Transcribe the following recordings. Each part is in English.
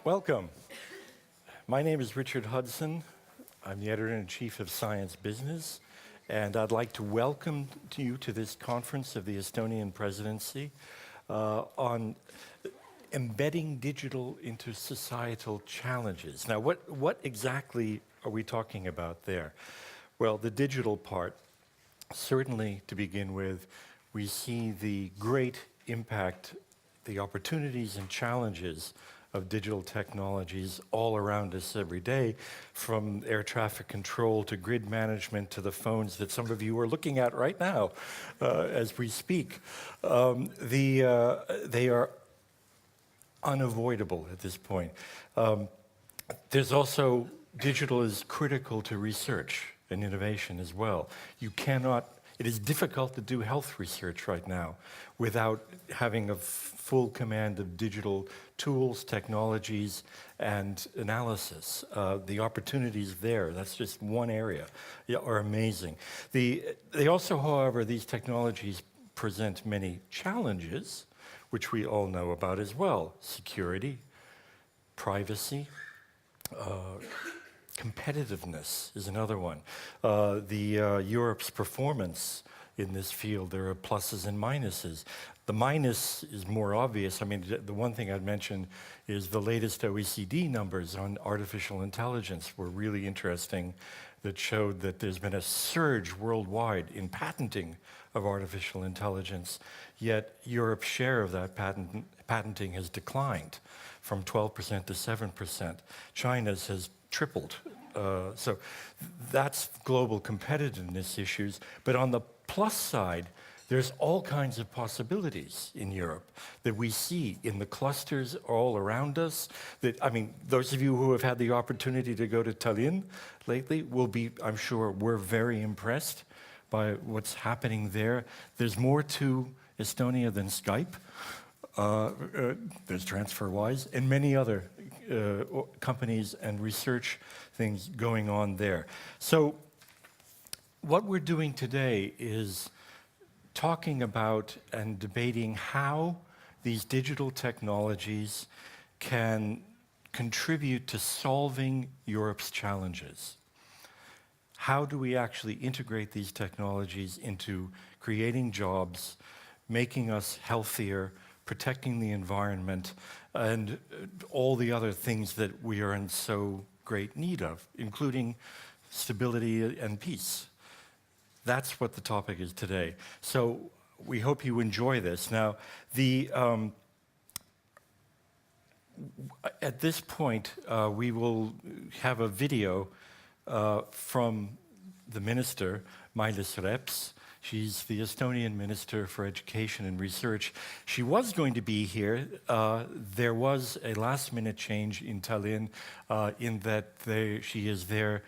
Welcome. My name is Richard Hudson. I'm the Editor-in-Chief of Science Business, and I'd like to welcome you to this conference of the Estonian Presidency on embedding digital into societal challenges. Now, what exactly are we talking about there? Well, the digital part, certainly to begin with, we see the great impact, the opportunities and challenges of digital technologies all around us every day, from air traffic control to grid management to the phones that some of you are looking at right now as we speak. They are unavoidable at this point. There's also, digital is critical to research and innovation as well. It is difficult to do health research right now without having a full command of digital tools, technologies, and analysis. The opportunities there, that's just one area, are amazing. They also, however, these technologies present many challenges, which we all know about as well. Security, privacy, competitiveness is another one. Europe's performance in this field, there are pluses and minuses. The minus is more obvious. I mean, the one thing I'd mention is the latest OECD numbers on artificial intelligence were really interesting, that showed that there's been a surge worldwide in patenting of artificial intelligence, yet Europe's share of that patenting has declined from 12% to 7%. China's has tripled. So that's global competitiveness issues. But on the plus side, there's all kinds of possibilities in Europe that we see in the clusters all around us. Those of you who have had the opportunity to go to Tallinn lately will be, I'm sure, we're very impressed by what's happening there. There's more to Estonia than Skype. There's TransferWise and many other companies and research things going on there. So what we're doing today is talking about and debating how these digital technologies can contribute to solving Europe's challenges. How do we actually integrate these technologies into creating jobs, making us healthier, protecting the environment, and all the other things that we are in so great need of, including stability and peace. That's what the topic is today. So we hope you enjoy this. Now, at this point, we will have a video from the minister, Mailis. She's the Estonian Minister for Education and Research. She was going to be here. There was a last-minute change in Tallinn in that she is there,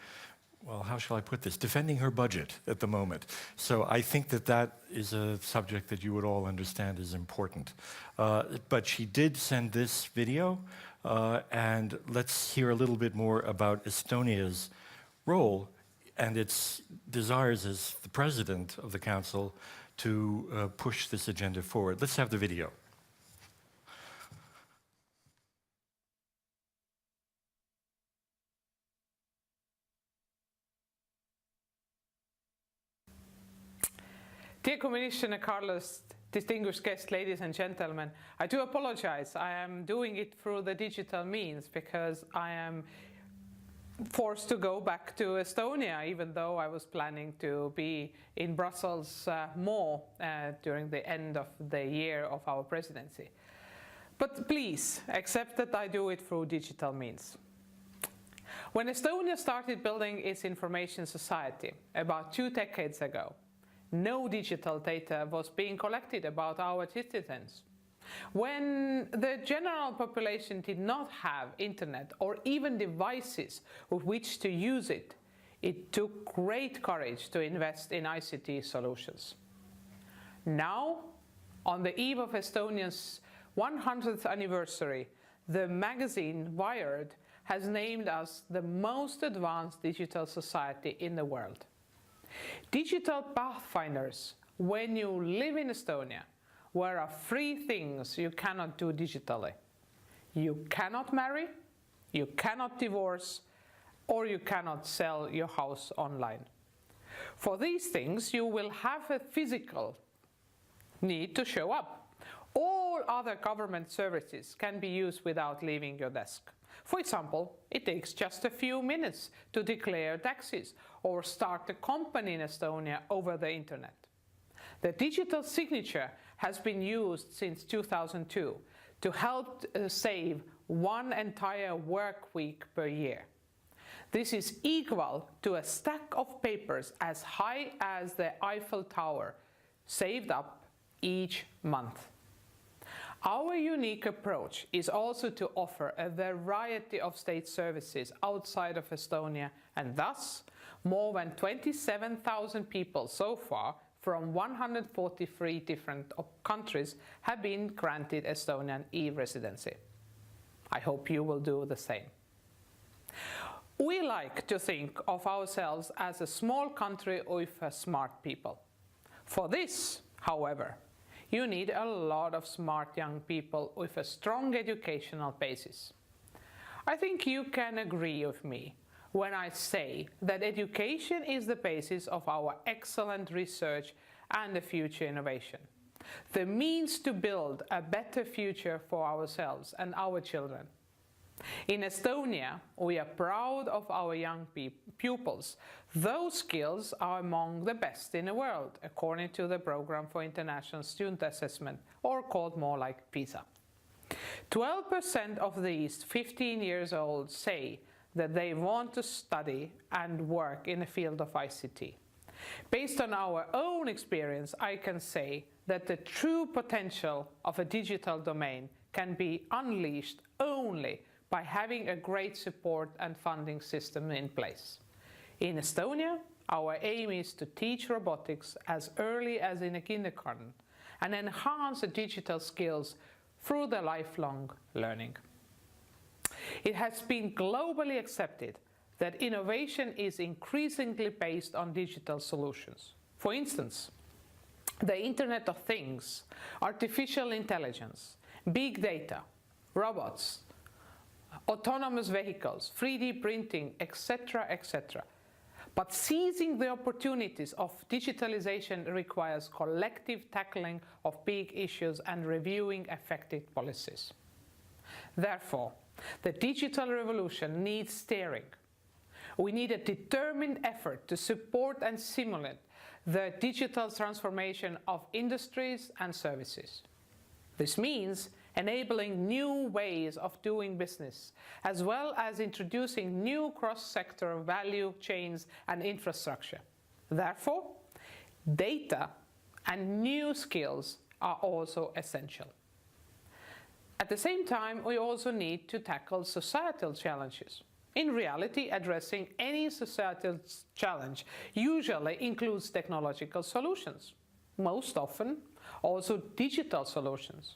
well, how shall I put this, defending her budget at the moment. So I think that is a subject that you would all understand is important. But she did send this video, and let's hear a little bit more about Estonia's role and its desires as the president of the council to push this agenda forward. Let's have the video. Dear Commissioner Carlos, distinguished guests, ladies and gentlemen, I do apologize. I am doing it through the digital means because I am forced to go back to Estonia, even though I was planning to be in Brussels more during the end of the year of our presidency. But please accept that I do it through digital means. When Estonia started building its information society about 2 decades ago, no digital data was being collected about our citizens. When the general population did not have internet or even devices with which to use it, it took great courage to invest in ICT solutions. Now, on the eve of Estonia's 100th anniversary, the magazine Wired has named us the most advanced digital society in the world. Digital pathfinders, when you live in Estonia, where are 3 things you cannot do digitally. You cannot marry, You cannot divorce, or you cannot sell your house online. For these things, you will have a physical need to show up. All other government services can be used without leaving your desk. For example, it takes just a few minutes to declare taxes or start a company in Estonia over the internet. The digital signature has been used since 2002 to help save one entire work week per year. This is equal to a stack of papers as high as the Eiffel Tower saved up each month. Our unique approach is also to offer a variety of state services outside of Estonia, and thus more than 27,000 people so far from 143 different countries have been granted Estonian e-residency. I hope you will do the same. We like to think of ourselves as a small country with smart people. For this, however, you need a lot of smart young people with a strong educational basis. I think you can agree with me when I say that education is the basis of our excellent research and the future innovation, the means to build a better future for ourselves and our children. In Estonia, we are proud of our young pupils. Those skills are among the best in the world, according to the Program for International Student Assessment, or called more like PISA. 12% of these 15 years old say that they want to study and work in the field of ICT. Based on our own experience, I can say that the true potential of a digital domain can be unleashed only by having a great support and funding system in place. In Estonia, our aim is to teach robotics as early as in a kindergarten and enhance the digital skills through the lifelong learning. It has been globally accepted that innovation is increasingly based on digital solutions. For instance, the Internet of Things, artificial intelligence, big data, robots, autonomous vehicles, 3D printing, etc., etc. But seizing the opportunities of digitalization requires collective tackling of big issues and reviewing effective policies. Therefore, the digital revolution needs steering. We need a determined effort to support and simulate the digital transformation of industries and services. This means enabling new ways of doing business, as well as introducing new cross-sector value chains and infrastructure. Therefore, data and new skills are also essential. At the same time, we also need to tackle societal challenges. In reality, addressing any societal challenge usually includes technological solutions, most often also digital solutions.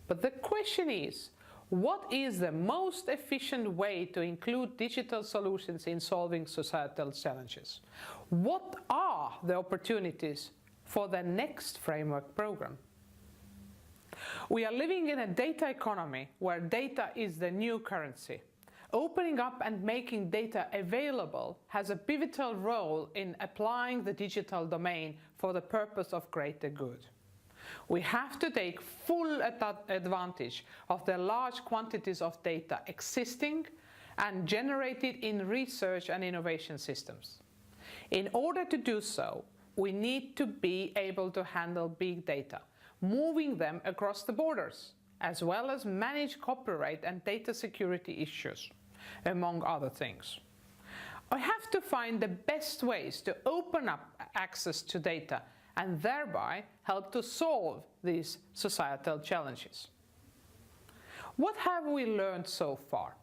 But the question is, what is the most efficient way to include digital solutions in solving societal challenges? What are the opportunities for the next framework program? We are living in a data economy where data is the new currency. Opening up and making data available has a pivotal role in applying the digital domain for the purpose of greater good. We have to take full advantage of the large quantities of data existing and generated in research and innovation systems. In order to do so, we need to be able to handle big data, moving them across the borders, as well as manage copyright and data security issues, among other things. We have to find the best ways to open up access to data and thereby help to solve these societal challenges. What have we learned so far?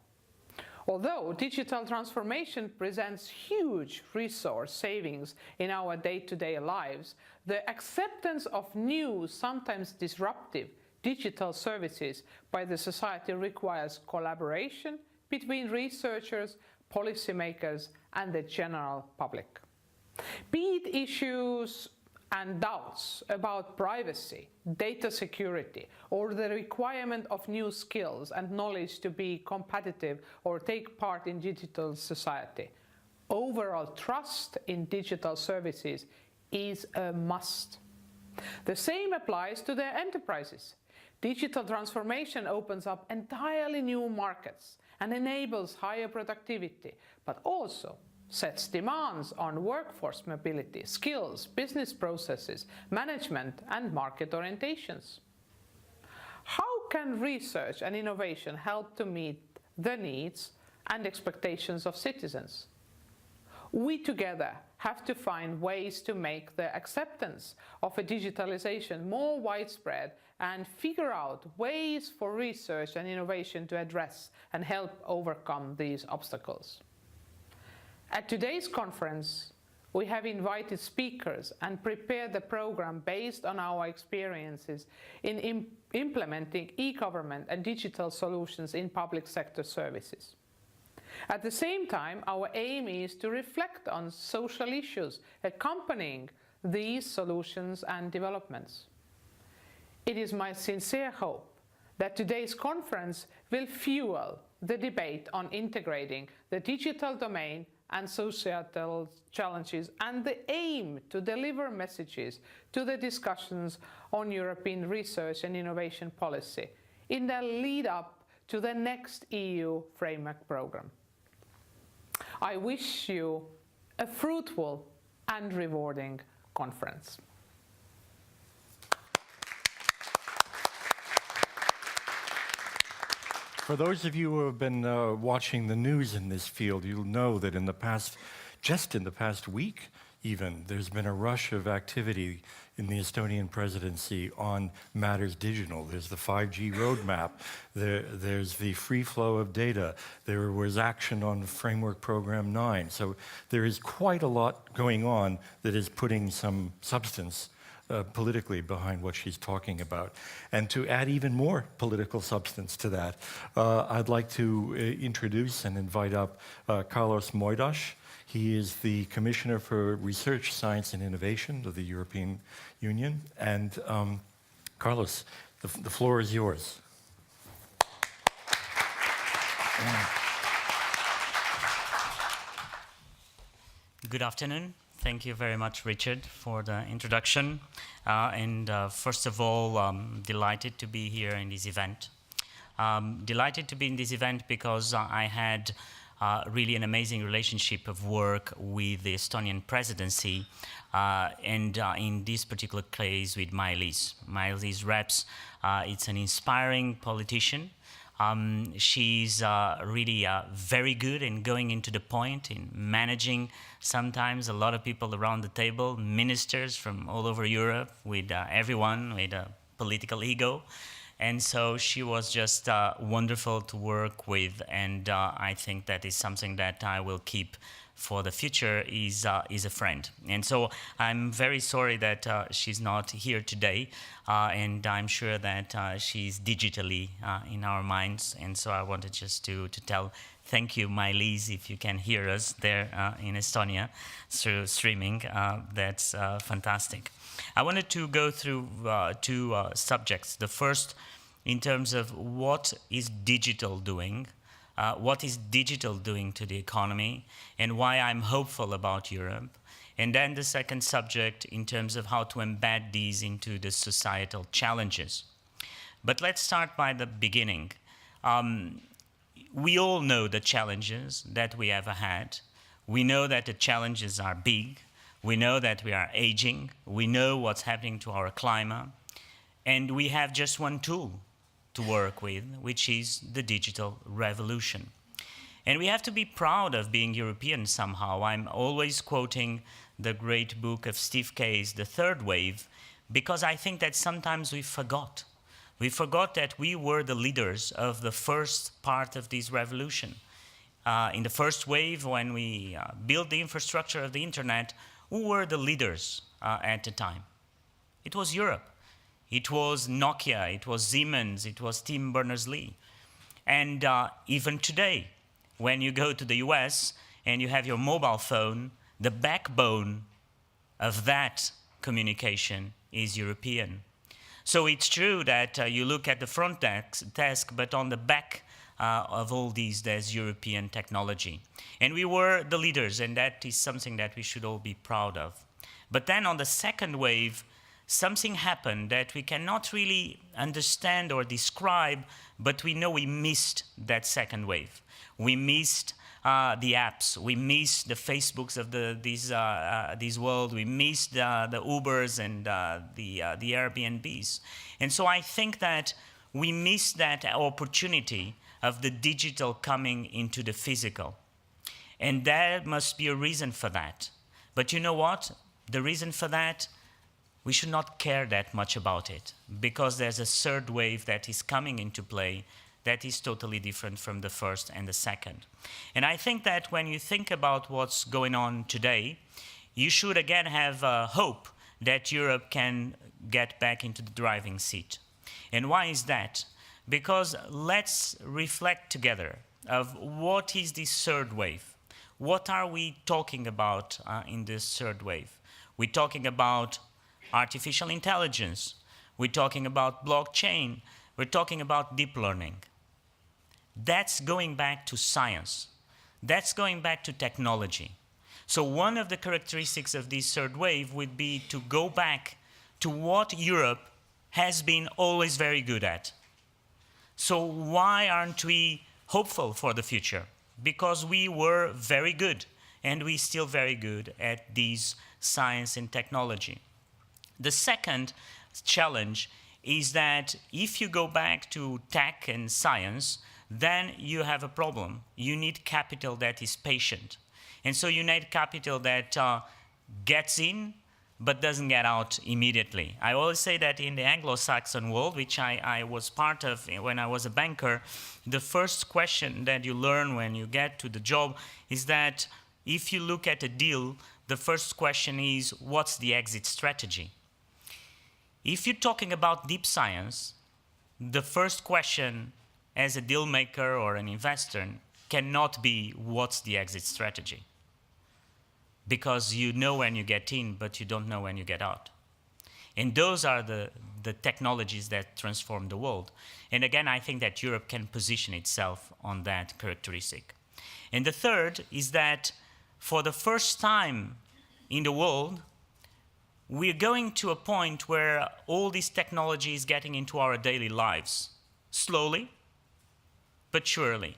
Although digital transformation presents huge resource savings in our day-to-day lives, the acceptance of new, sometimes disruptive, digital services by the society requires collaboration between researchers, policymakers, and the general public. Be it issues and doubts about privacy, data security, or the requirement of new skills and knowledge to be competitive or take part in digital society. Overall trust in digital services is a must. The same applies to their enterprises. Digital transformation opens up entirely new markets and enables higher productivity, but also sets demands on workforce mobility, skills, business processes, management, and market orientations. How can research and innovation help to meet the needs and expectations of citizens? We together have to find ways to make the acceptance of a digitalization more widespread and figure out ways for research and innovation to address and help overcome these obstacles. At today's conference, we have invited speakers and prepared the program based on our experiences in implementing e-government and digital solutions in public sector services. At the same time, our aim is to reflect on social issues accompanying these solutions and developments. It is my sincere hope that today's conference will fuel the debate on integrating the digital domain and societal challenges and the aim to deliver messages to the discussions on European research and innovation policy in the lead up to the next EU framework program. I wish you a fruitful and rewarding conference. For those of you who have been watching the news in this field, you'll know that just in the past week even, there's been a rush of activity in the Estonian presidency on matters digital. There's the 5G roadmap, there's the free flow of data, there was action on Framework Program 9. So there is quite a lot going on that is putting some substance politically behind what she's talking about. And to add even more political substance to that, I'd like to introduce and invite up Carlos Moedas. He is the Commissioner for Research, Science and Innovation of the European Union. And Carlos, the floor is yours. Good afternoon. Thank you very much, Richard, for the introduction. First of all, I'm delighted to be here in this event. Delighted to be in this event because I had really an amazing relationship of work with the Estonian presidency, and in this particular case with Mailis. Mailis reps, it's an inspiring politician. She's really very good in going into the point, in managing sometimes a lot of people around the table, ministers from all over Europe, with everyone with a political ego. And so she was just wonderful to work with, and I think that is something that I will keep for the future is a friend. And so I'm very sorry that she's not here today, and I'm sure that she's digitally in our minds. And so I wanted just to tell thank you, Mailis, if you can hear us there in Estonia through streaming. That's fantastic. I wanted to go through two subjects. The first, in terms of what is digital doing, what is digital doing to the economy, and why I'm hopeful about Europe. And then the second subject in terms of how to embed these into the societal challenges. But let's start by the beginning. We all know the challenges that we have had. We know that the challenges are big. We know that we are aging. We know what's happening to our climate. And we have just one tool to work with, which is the digital revolution. And we have to be proud of being European somehow. I'm always quoting the great book of Steve Case, The Third Wave, because I think that sometimes we forgot. We forgot that we were the leaders of the first part of this revolution. In the first wave, when we built the infrastructure of the internet, who were the leaders at the time? It was Europe. It was Nokia, it was Siemens, it was Tim Berners-Lee. And even today, when you go to the US and you have your mobile phone, the backbone of that communication is European. So it's true that you look at the front desk, but on the back of all these, there's European technology. And we were the leaders, and that is something that we should all be proud of. But then on the second wave, something happened that we cannot really understand or describe, but we know we missed that second wave. We missed the apps, we missed the Facebooks of this world, we missed the Ubers and the Airbnbs. And so I think that we missed that opportunity of the digital coming into the physical. And there must be a reason for that. But you know what? The reason for that, we should not care that much about it, because there's a third wave that is coming into play that is totally different from the first and the second. And I think that when you think about what's going on today, you should again have hope that Europe can get back into the driving seat. And why is that? Because let's reflect together of what is this third wave. What are we talking about in this third wave? We're talking about artificial intelligence. We're talking about blockchain. We're talking about deep learning. That's going back to science. That's going back to technology. So one of the characteristics of this third wave would be to go back to what Europe has been always very good at. So why aren't we hopeful for the future? Because we were very good, and we're still very good at these science and technology. The second challenge is that if you go back to tech and science, then you have a problem. You need capital that is patient. And so you need capital that gets in, but doesn't get out immediately. I always say that in the Anglo-Saxon world, which I was part of when I was a banker, the first question that you learn when you get to the job is that if you look at a deal, the first question is, what's the exit strategy? If you're talking about deep science, the first question as a deal maker or an investor cannot be, what's the exit strategy? Because you know when you get in, but you don't know when you get out. And those are the technologies that transform the world. And again, I think that Europe can position itself on that characteristic. And the third is that for the first time in the world, we're going to a point where all this technology is getting into our daily lives, slowly, but surely.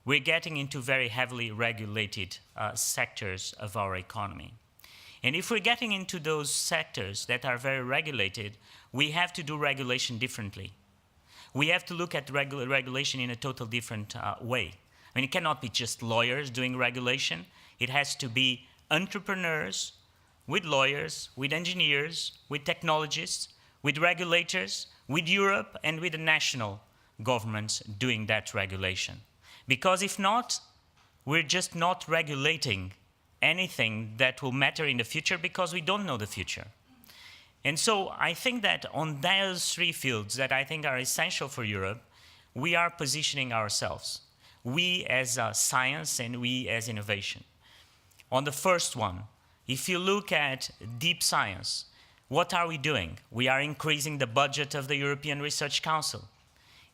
We're getting into very heavily regulated sectors of our economy. And if we're getting into those sectors that are very regulated, we have to do regulation differently. We have to look at regulation in a totally different way. I mean, it cannot be just lawyers doing regulation. It has to be entrepreneurs with lawyers, with engineers, with technologists, with regulators, with Europe, and with the national governments doing that regulation. Because if not, we're just not regulating anything that will matter in the future because we don't know the future. And so I think that on those three fields that I think are essential for Europe, we are positioning ourselves. We as science and we as innovation. On the first one, if you look at deep science, what are we doing? We are increasing the budget of the European Research Council.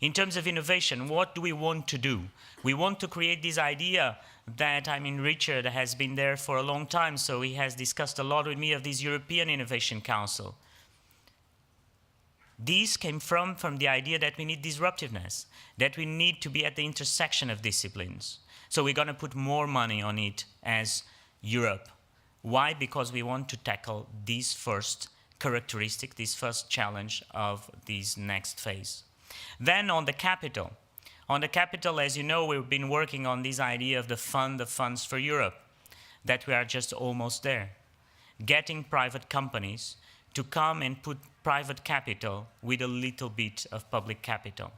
In terms of innovation, what do we want to do? We want to create this idea that, I mean, Richard has been there for a long time, so he has discussed a lot with me of this European Innovation Council. These came from the idea that we need disruptiveness, that we need to be at the intersection of disciplines. So we're going to put more money on it as Europe. Why? Because we want to tackle this first characteristic, this first challenge of this next phase. Then on the capital. On the capital, as you know, we've been working on this idea of the funds for Europe, that we are just almost there. Getting private companies to come and put private capital with a little bit of public capital.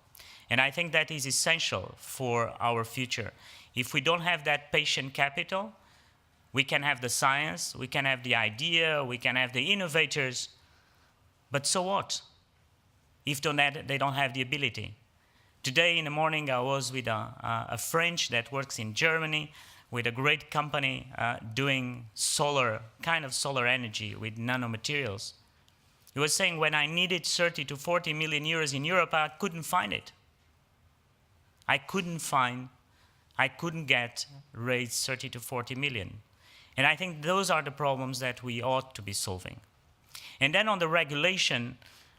And I think that is essential for our future. If we don't have that patient capital, we can have the science, we can have the idea, we can have the innovators, but so what? If they don't have the ability. Today in the morning I was with a French that works in Germany, with a great company doing solar, kind of solar energy with nanomaterials. He was saying when I needed 30 to 40 million euros in Europe, I couldn't find it. I couldn't get raised 30 to 40 million. And I think those are the problems that we ought to be solving. And then on the regulation,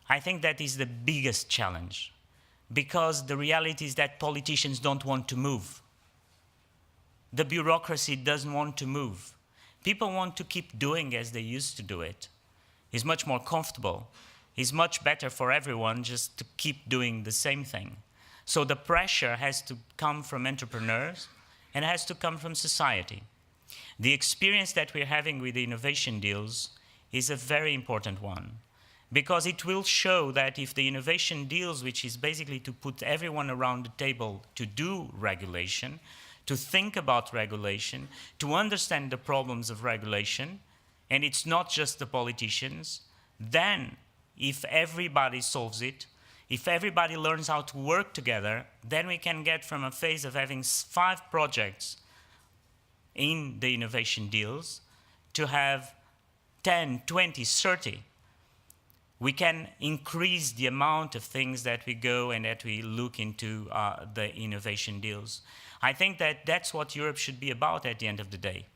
I think that is the biggest challenge, because the reality is that politicians don't want to move. The bureaucracy doesn't want to move. People want to keep doing as they used to do it. It's much more comfortable. It's much better for everyone just to keep doing the same thing. So the pressure has to come from entrepreneurs and has to come from society. The experience that we're having with the innovation deals is a very important one, because it will show that if the innovation deals, which is basically to put everyone around the table to do regulation, to think about regulation, to understand the problems of regulation, and it's not just the politicians, then if everybody solves it, if everybody learns how to work together, then we can get from a phase of having 5 projects in the innovation deals to have 10, 20, 30. We can increase the amount of things that we go and that we look into the innovation deals. I think that that's what Europe should be about at the end of the day.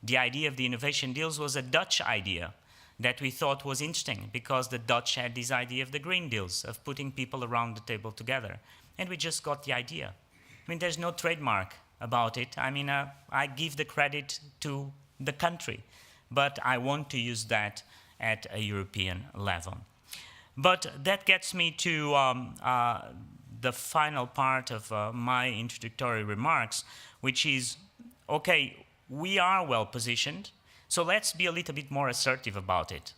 The idea of the innovation deals was a Dutch idea that we thought was interesting, because the Dutch had this idea of the green deals, of putting people around the table together. And we just got the idea. I mean, there's no trademark about it. I mean, I give the credit to the country, but I want to use that at a European level. But that gets me to the final part of my introductory remarks, which is, okay, we are well positioned, so let's be a little bit more assertive about it.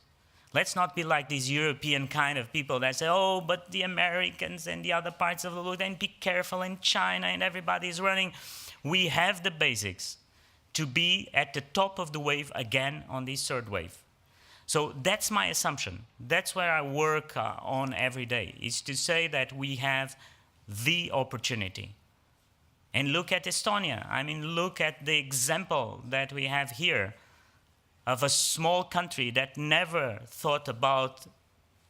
Let's not be like these European kind of people that say, oh, but the Americans and the other parts of the world, and be careful, in China and everybody's running. We have the basics to be at the top of the wave again on this third wave. So that's my assumption. That's where I work on every day, is to say that we have the opportunity. And look at Estonia. I mean, look at the example that we have here of a small country that never thought about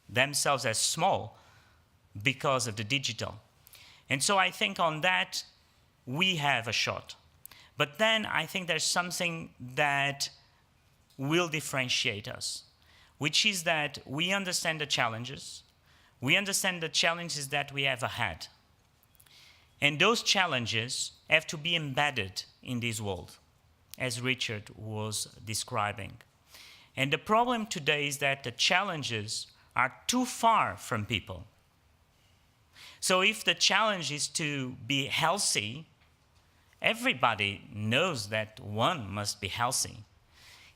themselves as small because of the digital. And so I think on that, we have a shot. But then I think there's something that will differentiate us, which is that we understand the challenges. We understand the challenges that we have ahead. And those challenges have to be embedded in this world, as Richard was describing. And the problem today is that the challenges are too far from people. So if the challenge is to be healthy, everybody knows that one must be healthy.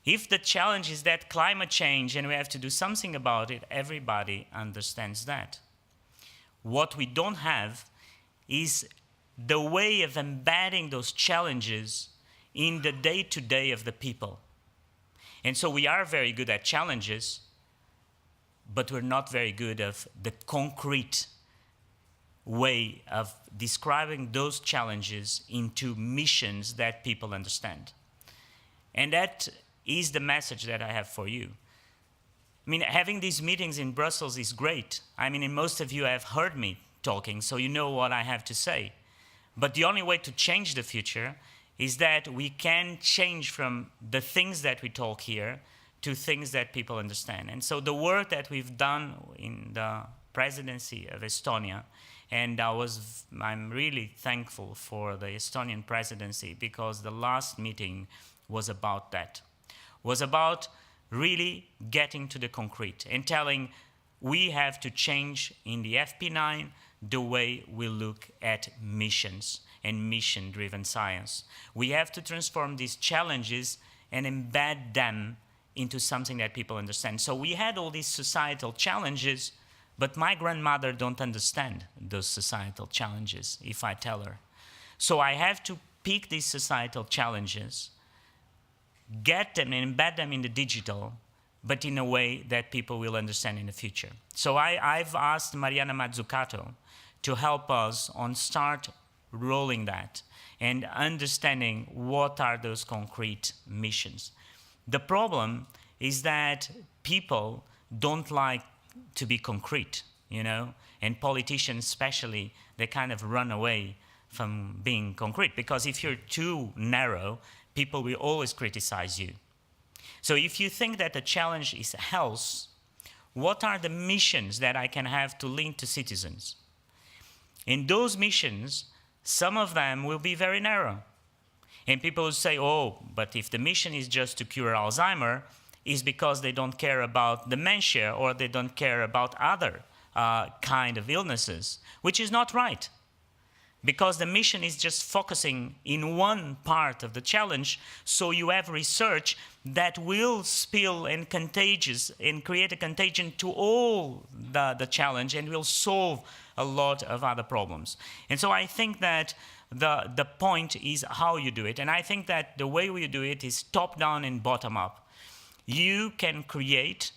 If the challenge is that climate change and we have to do something about it, everybody understands that. What we don't have is the way of embedding those challenges in the day-to-day of the people. And so we are very good at challenges, but we're not very good at the concrete way of describing those challenges into missions that people understand. And that is the message that I have for you. I mean, having these meetings in Brussels is great. I mean, and most of you have heard me talking, so you know what I have to say. But the only way to change the future is that we can change from the things that we talk here to things that people understand. And so the work that we've done in the presidency of Estonia, and I'm really thankful for the Estonian presidency, because the last meeting was about that. Was about really getting to the concrete and telling we have to change in the FP9 the way we look at missions and mission-driven science. We have to transform these challenges and embed them into something that people understand. So we had all these societal challenges, but my grandmother don't understand those societal challenges if I tell her. So I have to pick these societal challenges, get them and embed them in the digital, but in a way that people will understand in the future. So I've asked Mariana Mazzucato to help us on start rolling that and understanding what are those concrete missions. The problem is that people don't like to be concrete, you know, and politicians especially, they kind of run away from being concrete, because if you're too narrow, people will always criticize you. So if you think that the challenge is health, what are the missions that I can have to link to citizens? In those missions, some of them will be very narrow. And people will say, oh, but if the mission is just to cure Alzheimer, it's because they don't care about dementia or they don't care about other kind of illnesses, which is not right. Because the mission is just focusing in one part of the challenge, so you have research that will spill and contagious and create a contagion to all the challenge and will solve a lot of other problems. And so I think that the point is how you do it. And I think that the way we do it is top-down and bottom-up. You can create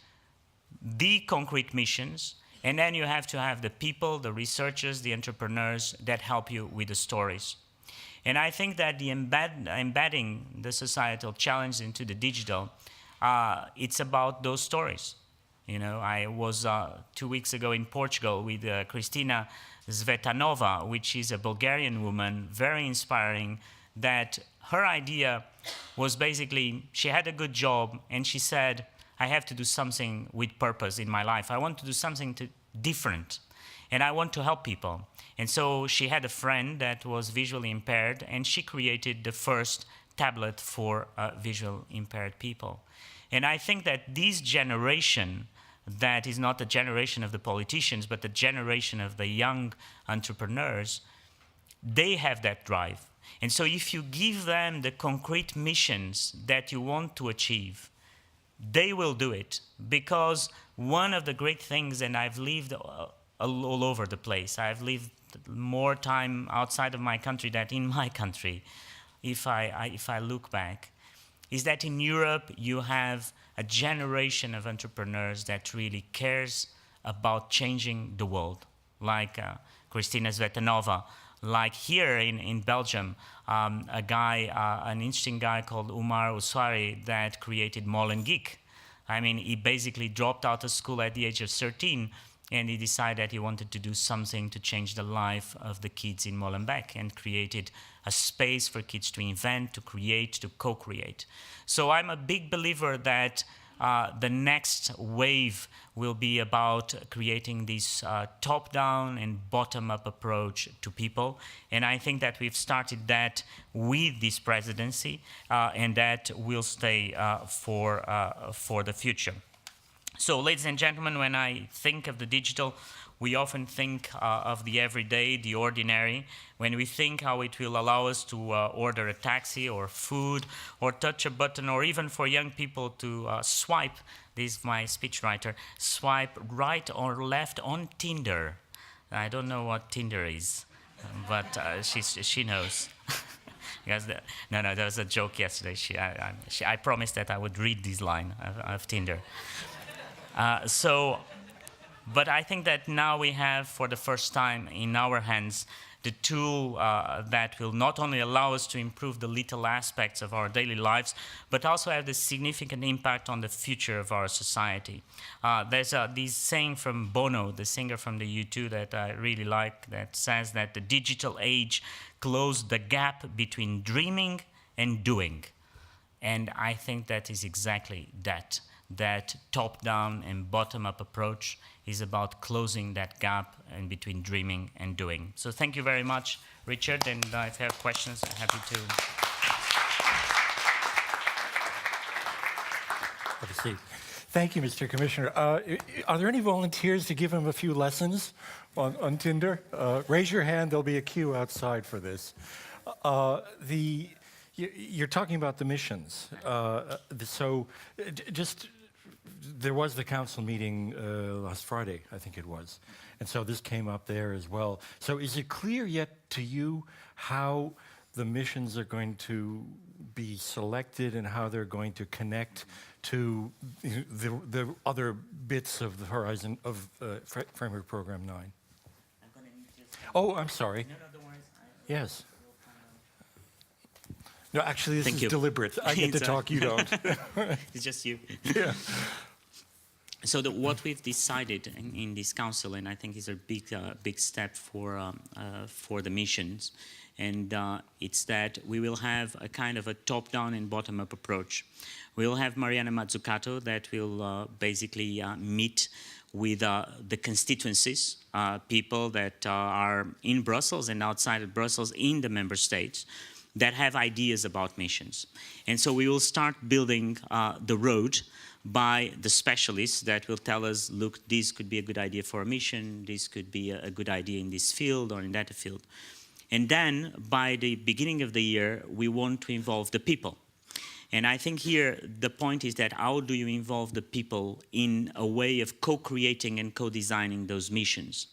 the concrete missions, and then you have to have the people, the researchers, the entrepreneurs that help you with the stories. And I think that the embedding the societal challenge into the digital, it's about those stories. You know, I was 2 weeks ago in Portugal with Kristina Svetanova, which is a Bulgarian woman, very inspiring, that her idea was basically, she had a good job and she said, I have to do something with purpose in my life. I want to do something different, and I want to help people. And so she had a friend that was visually impaired, and she created the first tablet for visual impaired people. And I think that this generation, that is not the generation of the politicians, but the generation of the young entrepreneurs, they have that drive. And so if you give them the concrete missions that you want to achieve, they will do it, because one of the great things, and I've lived all over the place, I've lived more time outside of my country than in my country, if I look back, is that in Europe you have a generation of entrepreneurs that really cares about changing the world, like Kristina Svetanova, like here in Belgium, an interesting guy called Umar Uswari that created Molengeek. I mean, he basically dropped out of school at the age of 13, and he decided that he wanted to do something to change the life of the kids in Molenbeek, and created a space for kids to invent, to create, to co-create. So I'm a big believer that the next wave will be about creating this top-down and bottom-up approach to people. And I think that we've started that with this presidency, and that will stay for the future. So, ladies and gentlemen, when I think of the digital, we often think of the everyday, the ordinary, when we think how it will allow us to order a taxi or food or touch a button, or even for young people to swipe, this is my speechwriter, swipe right or left on Tinder. I don't know what Tinder is, but she knows. No, there was a joke yesterday. I promised that I would read this line of Tinder. But I think that now we have, for the first time in our hands, the tool that will not only allow us to improve the little aspects of our daily lives, but also have the significant impact on the future of our society. There's this saying from Bono, the singer from the U2, that I really like, that says that the digital age closed the gap between dreaming and doing. And I think that is exactly that. That top-down and bottom-up approach is about closing that gap in between dreaming and doing. So thank you very much, Richard, and if you have questions, I'm happy to. Have a seat. Thank you, Mr. Commissioner. Are there any volunteers to give him a few lessons on Tinder? Raise your hand, there'll be a queue outside for this. You're talking about the missions. There was the council meeting last Friday, I think it was. And so this came up there as well. So is it clear yet to you how the missions are going to be selected and how they're going to connect to the other bits of the horizon of Framework Program 9? I'm going to need just... Oh, I'm sorry. No, don't worry. Yes. No, actually, this Thank is you. deliberate. I get to talk, you don't. It's just you. Yeah. So what we've decided in this council, and I think is a big step for the missions, and it's that we will have a kind of a top-down and bottom-up approach. We will have Mariana Mazzucato that will basically meet with the constituencies, people that are in Brussels and outside of Brussels in the member states that have ideas about missions. And so we will start building the road by the specialists that will tell us, look, this could be a good idea for a mission, this could be a good idea in this field or in that field. And then, by the beginning of the year, we want to involve the people. And I think here, the point is that how do you involve the people in a way of co-creating and co-designing those missions?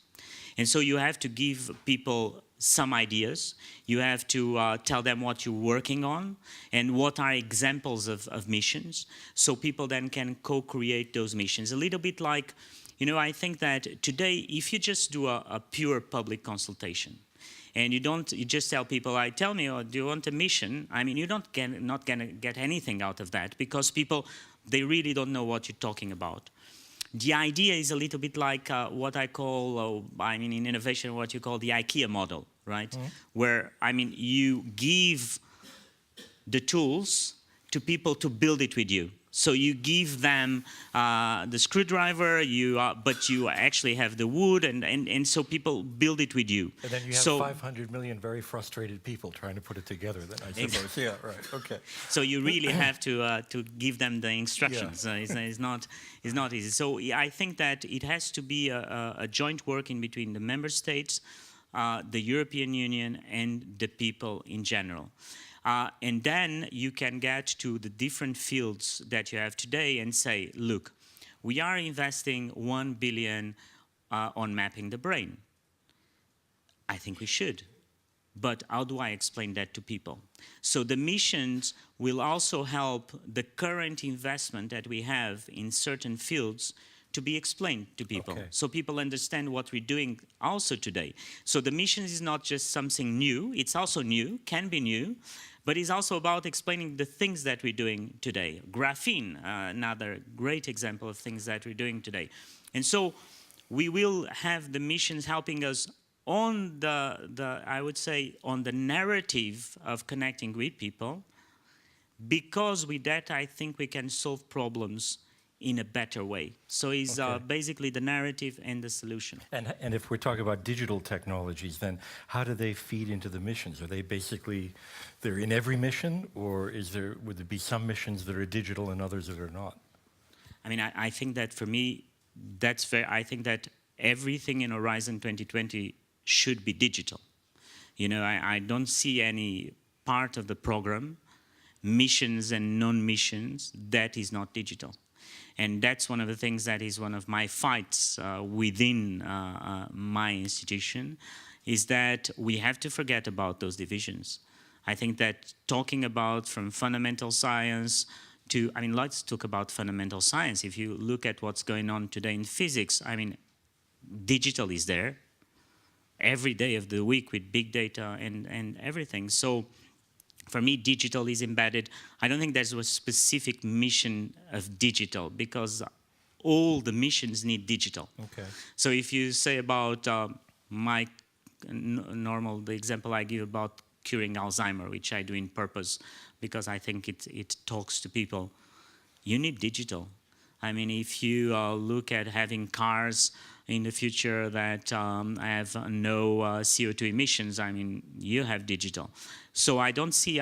And so you have to give people some ideas. You have to tell them what you're working on and what are examples of missions, so people then can co-create those missions. A little bit like, you know, I think that today, if you just do a pure public consultation, and you just tell people, tell me, oh, do you want a mission? I mean, you're not gonna get anything out of that, because people, they really don't know what you're talking about. The idea is a little bit like what I call, in innovation, what you call the IKEA model, right? Mm-hmm. Where, you give the tools to people to build it with you. So you give them the screwdriver, but you actually have the wood, and so people build it with you. And then you have 500 million very frustrated people trying to put it together, then, I suppose. Yeah, right, okay. So you really have to give them the instructions. Yeah. It's not easy. So I think that it has to be a joint working between the member states, the European Union, and the people in general. And then you can get to the different fields that you have today and say, look, we are investing 1 billion on mapping the brain. I think we should. But how do I explain that to people? So the missions will also help the current investment that we have in certain fields to be explained to people. Okay. So people understand what we're doing also today. So the missions is not just something new, it's also new, can be new, but it's also about explaining the things that we're doing today. Graphene, another great example of things that we're doing today. And so we will have the missions helping us on I would say, on the narrative of connecting with people, because with that I think we can solve problems in a better way. So it's basically the narrative and the solution. And if we're talking about digital technologies, then how do they feed into the missions? Are they basically, they're in every mission, or would there be some missions that are digital and others that are not? I think that for me, I think that everything in Horizon 2020 should be digital. You know, I don't see any part of the program, missions and non-missions, that is not digital. And that's one of the things that is one of my fights within my institution, is that we have to forget about those divisions. I think that talking about from fundamental science to, let's talk about fundamental science. If you look at what's going on today in physics, digital is there every day of the week with big data and everything. So for me, digital is embedded. I don't think there's a specific mission of digital, because all the missions need digital. Okay. So if you say about the example I give about curing Alzheimer, which I do in purpose, because I think it talks to people, you need digital. If you look at having cars in the future that have no CO2 emissions, you have digital. So I don't see,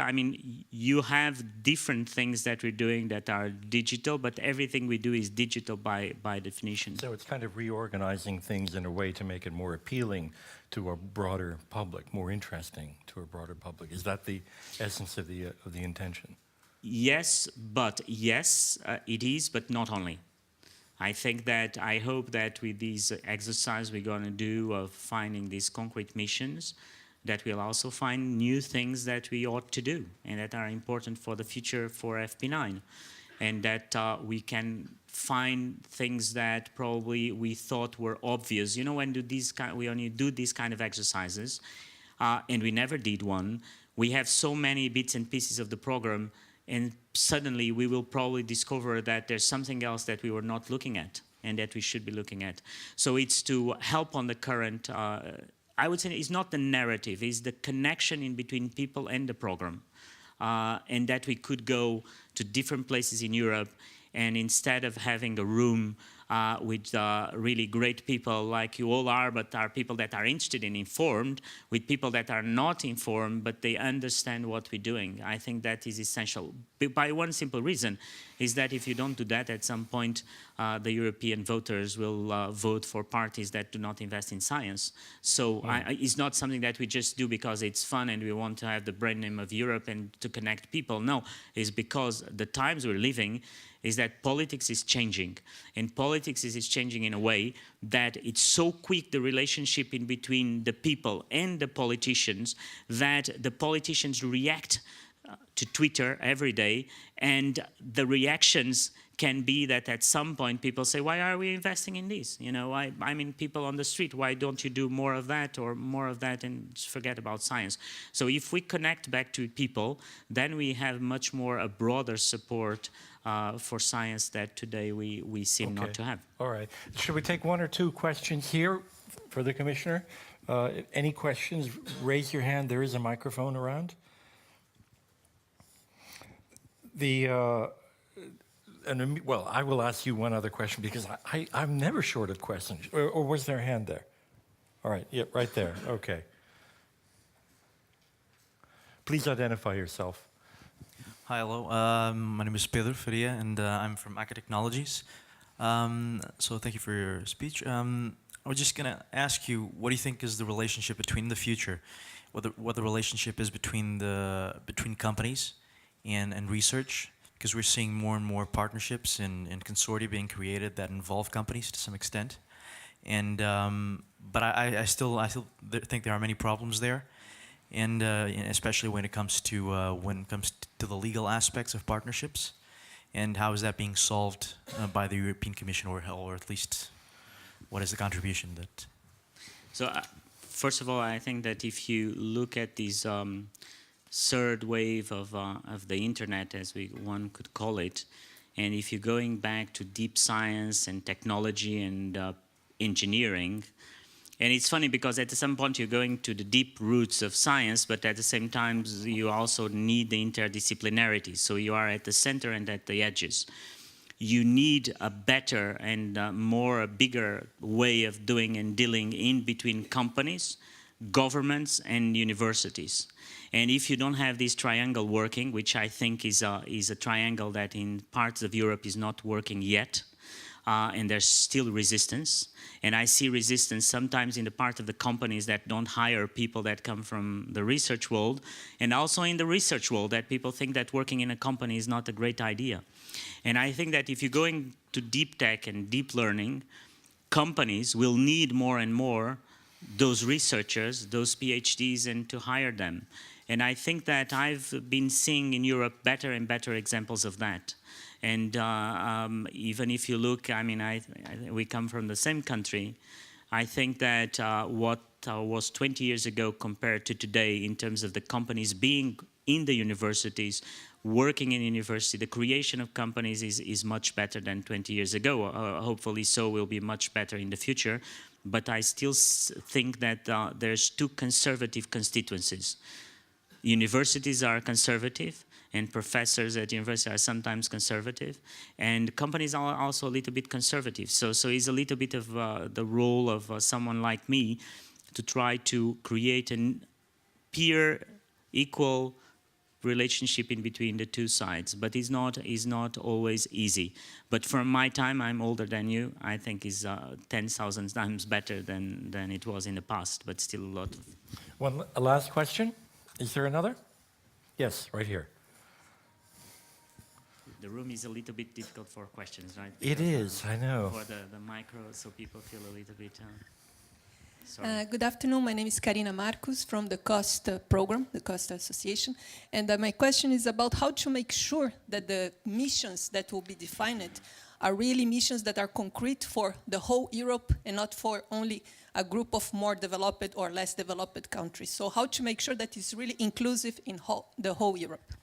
you have different things that we're doing that are digital, but everything we do is digital by definition. So it's kind of reorganizing things in a way to make it more appealing to a broader public, more interesting to a broader public. Is that the essence of the intention? Yes, it is, but not only. I hope that with these exercise we're going to do of finding these concrete missions, that we'll also find new things that we ought to do and that are important for the future for FP9. And that we can find things that probably we thought were obvious. You know, when you do these kind of exercises, and we never did one. We have so many bits and pieces of the program, and suddenly we will probably discover that there's something else that we were not looking at and that we should be looking at. So it's to help on the current, I would say it's not the narrative, it's the connection in between people and the program. And that we could go to different places in Europe, and instead of having a room with really great people like you all are, but are people that are interested and informed, with people that are not informed, but they understand what we're doing. I think that is essential. By one simple reason, is that if you don't do that, at some point, the European voters will vote for parties that do not invest in science. So it's not something that we just do because it's fun and we want to have the brand name of Europe and to connect people. No, it's because the times we're living is that politics is changing. And politics is changing in a way that it's so quick, the relationship in between the people and the politicians, that the politicians react to Twitter every day, and the reactions can be that at some point people say, why are we investing in this? You know, I mean, people on the street, why don't you do more of that or more of that and just forget about science? So if we connect back to people, then we have much more a broader support for science that today we seem not to have. All right. Should we take one or two questions here for the Commissioner? Any questions? Raise your hand. There is a microphone around. Well, I will ask you one other question because I'm never short of questions. Or was there a hand there? All right, yeah, right there. Okay. Please identify yourself. Hi, hello. My name is Pedro Faria, and I'm from Acca Technologies. So thank you for your speech. I was just going to ask you, what do you think is the relationship between the future, what the relationship is between companies and research? Because we're seeing more and more partnerships and consortia being created that involve companies to some extent. And but I still think there are many problems there. And especially when it comes to the legal aspects of partnerships, and how is that being solved by the European Commission, or at least what is the contribution that? So first of all, I think that if you look at this third wave of the internet, as one could call it, and if you're going back to deep science and technology and engineering. And it's funny because at some point you're going to the deep roots of science, but at the same time you also need the interdisciplinarity. So you are at the center and at the edges. You need a better and a bigger way of doing and dealing in between companies, governments, and universities. And if you don't have this triangle working, which I think is a triangle that in parts of Europe is not working yet, and there's still resistance. And I see resistance sometimes in the part of the companies that don't hire people that come from the research world, and also in the research world that people think that working in a company is not a great idea. And I think that if you're going to deep tech and deep learning, companies will need more and more those researchers, those PhDs, and to hire them. And I think that I've been seeing in Europe better and better examples of that. And even if you look, I mean, we come from the same country. I think that what was 20 years ago compared to today in terms of the companies being in the universities, working in university, the creation of companies is much better than 20 years ago. Hopefully so will be much better in the future. But I still think that there's two conservative constituencies. Universities are conservative, and professors at university are sometimes conservative, and companies are also a little bit conservative. So it's a little bit of the role of someone like me to try to create a peer equal relationship in between the two sides. But it's not always easy. But from my time, I'm older than you, I think is 10,000 times better than it was in the past, but still a lot of... A last question? Is there another? Yes, right here. The room is a little bit difficult for questions, right? It is, I know. For the micro, so people feel a little bit sorry. Good afternoon. My name is Karina Marcus from the COST program, the COST Association. And my question is about how to make sure that the missions that will be defined are really missions that are concrete for the whole Europe and not for only a group of more developed or less developed countries. So how to make sure that it's really inclusive in the whole Europe?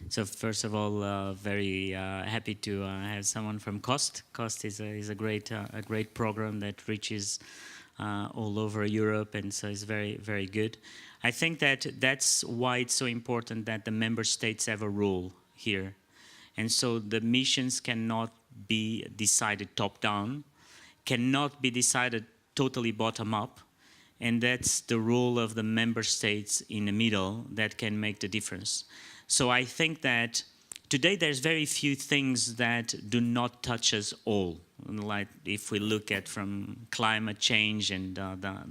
So first of all, very happy to have someone from COST. COST is a great program that reaches all over Europe, and so it's very good. I think that's why it's so important that the member states have a role here, and so the missions cannot be decided top down, cannot be decided totally bottom up, and that's the role of the member states in the middle that can make the difference. So I think that today there's very few things that do not touch us all. Like if we look at from climate change and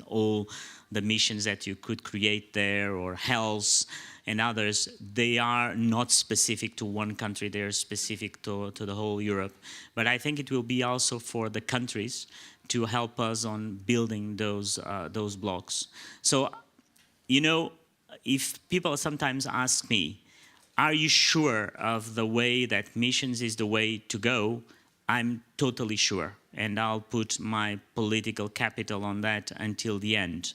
all the missions that you could create there, or health and others, they are not specific to one country, they are specific to the whole Europe. But I think it will be also for the countries to help us on building those blocks. So, you know, if people sometimes ask me, are you sure of the way that missions is the way to go? I'm totally sure, and I'll put my political capital on that until the end.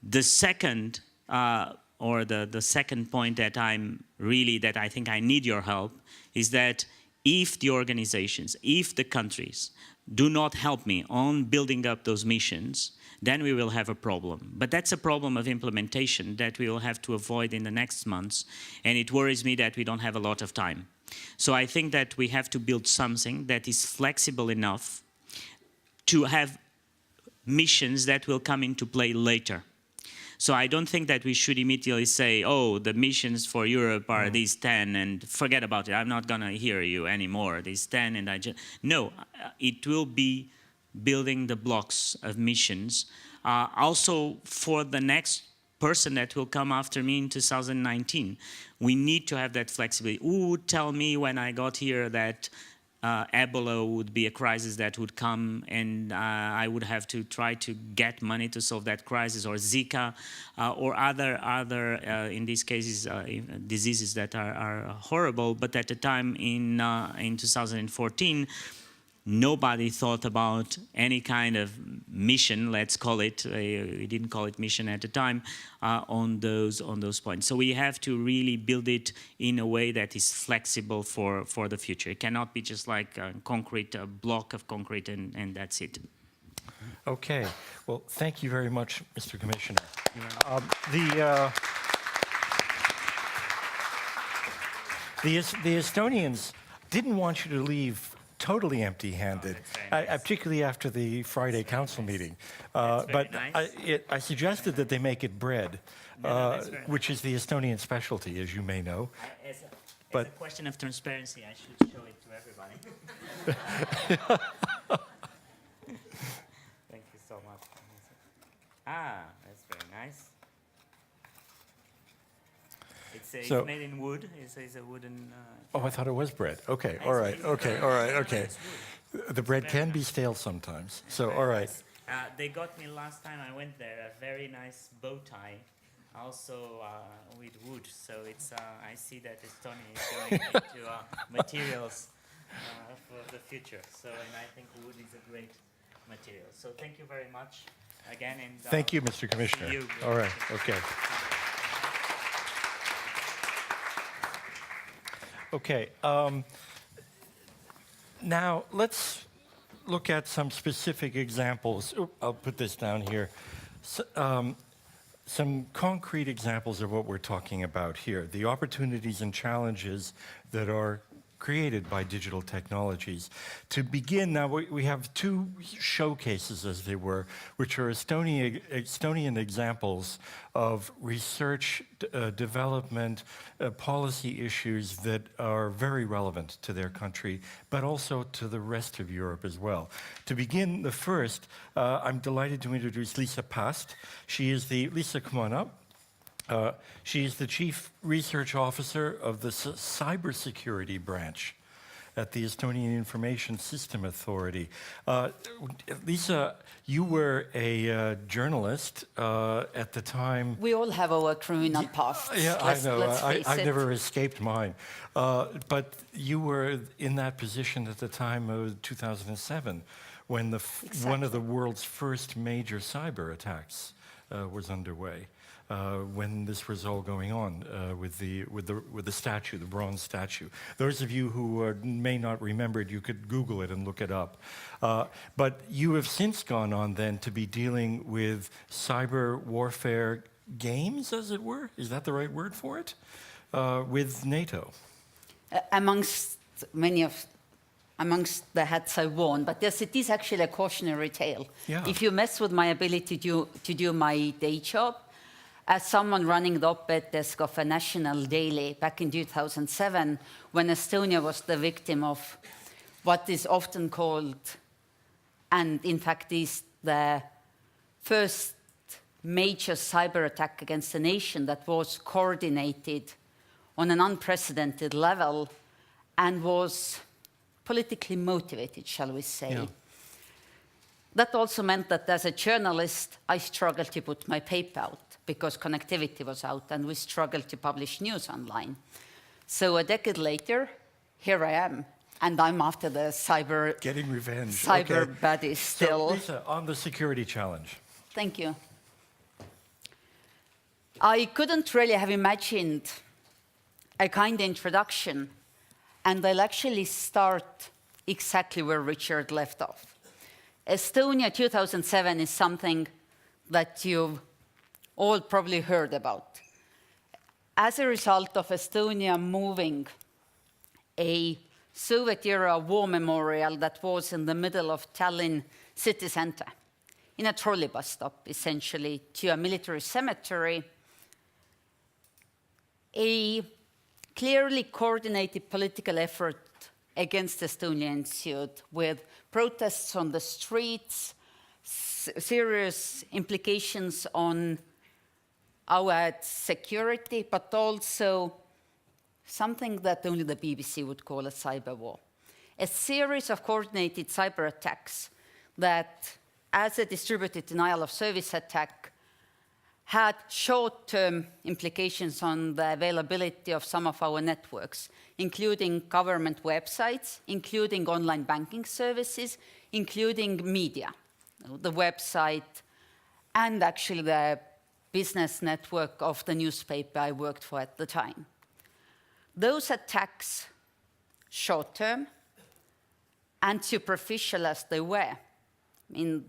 The second, the second point that I think I need your help is that if the organizations, if the countries do not help me on building up those missions, then we will have a problem. But that's a problem of implementation that we will have to avoid in the next months, and it worries me that we don't have a lot of time. So I think that we have to build something that is flexible enough to have missions that will come into play later. So I don't think that we should immediately say, oh, the missions for Europe are these 10 and forget about it. I'm not going to hear you anymore, these 10 and I just... No, it will be building the blocks of missions. Also for the next person that will come after me in 2019, we need to have that flexibility. Who would tell me when I got here that Ebola would be a crisis that would come and I would have to try to get money to solve that crisis, or Zika, or other in these cases, diseases that are horrible. But at the time in 2014, nobody thought about any kind of mission, let's call it, we didn't call it mission at the time, on those points. So we have to really build it in a way that is flexible for the future. It cannot be just like a concrete, a block of concrete and that's it. Okay, well, thank you very much, Mr. Commissioner. The Estonians didn't want you to leave totally empty-handed, particularly after the Friday council meeting. But nice. I suggested that they make it bread, which is the Estonian specialty, as you may know. As a question of transparency, I should show it to everybody. Thank you so much. That's very nice. It's made in wood. It's a wooden... Oh, I thought it was bread. Okay, all right, okay. The bread can be stale sometimes, so all right. They got me last time I went there a very nice bow tie, also with wood. So it's I see that Estonia is going into materials for the future. So, and I think wood is a great material. So thank you very much again. And thank you, Mr. Commissioner. See you. All right, okay. Okay, now let's look at some specific examples. I'll put this down here. Some concrete examples of what we're talking about here, the opportunities and challenges that are created by digital technologies. To begin, now we have two showcases, as they were, which are Estonian examples of research, development, policy issues that are very relevant to their country, but also to the rest of Europe as well. To begin, the first, I'm delighted to introduce Liisa Past. Liisa, come on up. She is the Chief Research Officer of the Cybersecurity Branch at the Estonian Information System Authority. Liisa, you were a journalist at the time. We all have our criminal pasts. Yeah, let's, I know. Let's face I've it. never escaped mine. But you were in that position at the time of 2007, when one of the world's first major cyber attacks was underway. When this was all going on with the statue, the bronze statue. Those of you who may not remember it, you could Google it and look it up. But you have since gone on then to be dealing with cyber warfare games, as it were. Is that the right word for it? With NATO. Amongst the hats I worn, but yes, it is actually a cautionary tale. Yeah. If you mess with my ability to do my day job, as someone running the op-ed desk of a national daily back in 2007, when Estonia was the victim of what is often called, and in fact is the first major cyber attack against a nation that was coordinated on an unprecedented level and was politically motivated, shall we say. Yeah. That also meant that as a journalist, I struggled to put my paper out because connectivity was out and we struggled to publish news online. So a decade later, here I am, and I'm after the cyber... Getting revenge. Cyber Okay. baddies still. So, Liisa, on the security challenge. Thank you. I couldn't really have imagined a kind introduction, and I'll actually start exactly where Richard left off. Estonia 2007 is something that you've all probably heard about. As a result of Estonia moving a Soviet-era war memorial that was in the middle of Tallinn city center, in a trolley bus stop, essentially, to a military cemetery, a clearly coordinated political effort against Estonia ensued, with protests on the streets, serious implications on our security, but also something that only the BBC would call a cyber war. A series of coordinated cyber attacks that, as a distributed denial of service attack, had short-term implications on the availability of some of our networks, including government websites, including online banking services, including media, the website, and actually the business network of the newspaper I worked for at the time. Those attacks, short-term and superficial as they were, I mean,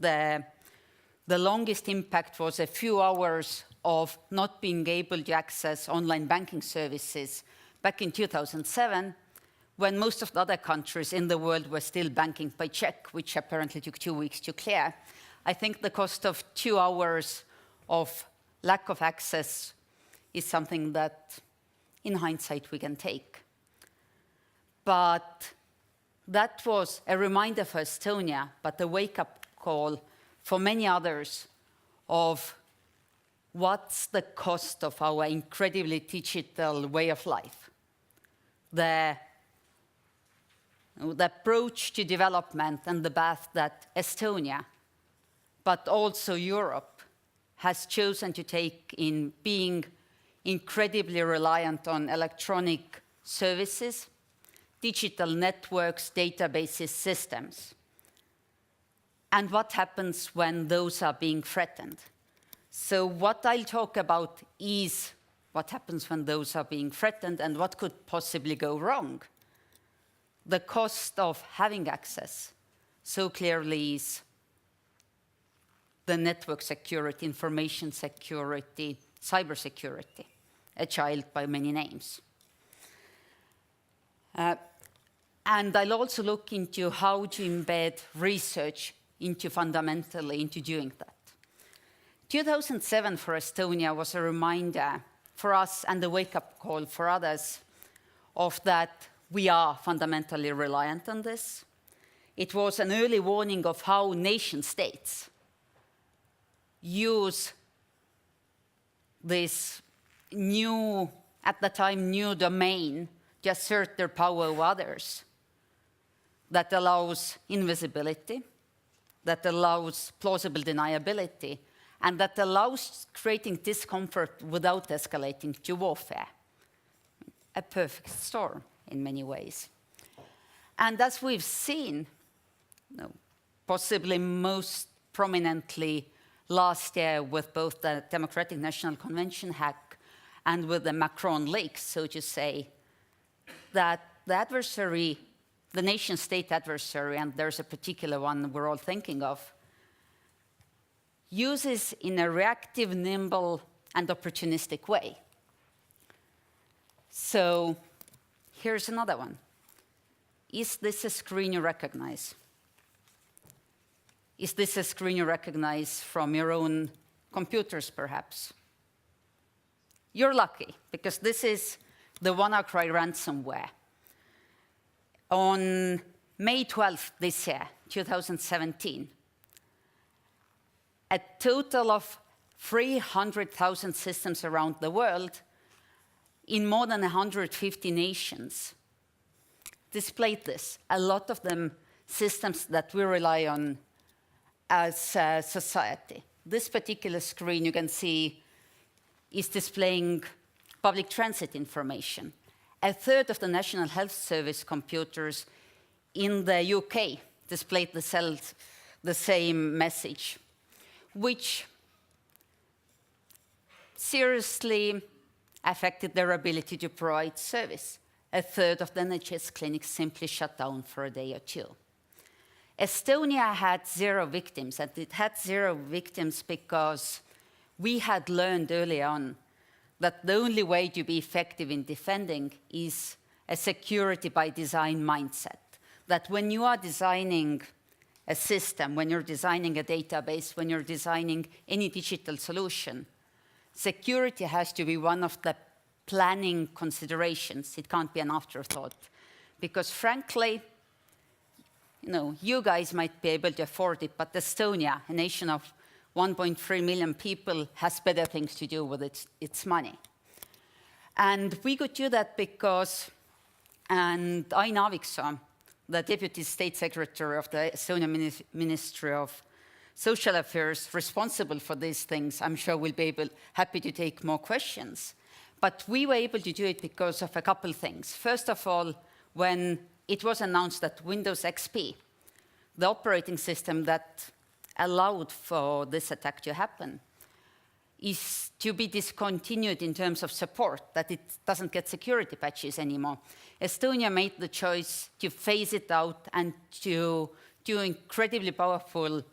the longest impact was a few hours of not being able to access online banking services back in 2007, when most of the other countries in the world were still banking by check, which apparently took 2 weeks to clear. I think the cost of 2 hours of lack of access is something that, in hindsight, we can take. But that was a reminder for Estonia, but a wake-up call for many others of what's the cost of our incredibly digital way of life. The approach to development and the path that Estonia, but also Europe, has chosen to take in being incredibly reliant on electronic services, digital networks, databases, systems. And what happens when those are being threatened? So what I'll talk about is what happens when those are being threatened and what could possibly go wrong. The cost of having access so clearly is the network security, information security, cybersecurity, a child by many names. And I'll also look into how to embed research fundamentally into doing that. 2007 for Estonia was a reminder for us and a wake-up call for others of that we are fundamentally reliant on this. It was an early warning of how nation-states use this new, at the time, new domain to assert their power over others. that allows invisibility, that allows plausible deniability, and that allows creating discomfort without escalating to warfare. A perfect storm in many ways. And as we've seen, possibly most prominently last year with both the Democratic National Convention hack and with the Macron leaks, so to say, that the adversary, the nation-state adversary, and there's a particular one we're all thinking of, uses in a reactive, nimble, and opportunistic way. So here's another one. Is this a screen you recognize? Is this a screen you recognize from your own computers, perhaps? You're lucky, because this is the WannaCry ransomware. On May 12th this year, 2017, a total of 300,000 systems around the world in more than 150 nations displayed this. A lot of them systems that we rely on as a society. This particular screen you can see is displaying public transit information. A third of the National Health Service computers in the UK displayed the same message, which seriously affected their ability to provide service. A third of the NHS clinics simply shut down for a day or two. Estonia had 0 victims, and it had 0 victims because we had learned early on that the only way to be effective in defending is a security by design mindset. That when you are designing a system, when you're designing a database, when you're designing any digital solution, security has to be one of the planning considerations. It can't be an afterthought. Because frankly, you guys might be able to afford it, but Estonia, a nation of 1.3 million people, has better things to do with its money. And we could do that because, and Aaviksoo, the Deputy State Secretary of the Estonian Ministry of Social Affairs, responsible for these things, I'm sure will be happy to take more questions. But we were able to do it because of a couple things. First of all, when it was announced that Windows XP, the operating system that allowed for this attack to happen, is to be discontinued in terms of support, that it doesn't get security patches anymore. Estonia made the choice to phase it out and to do incredibly powerful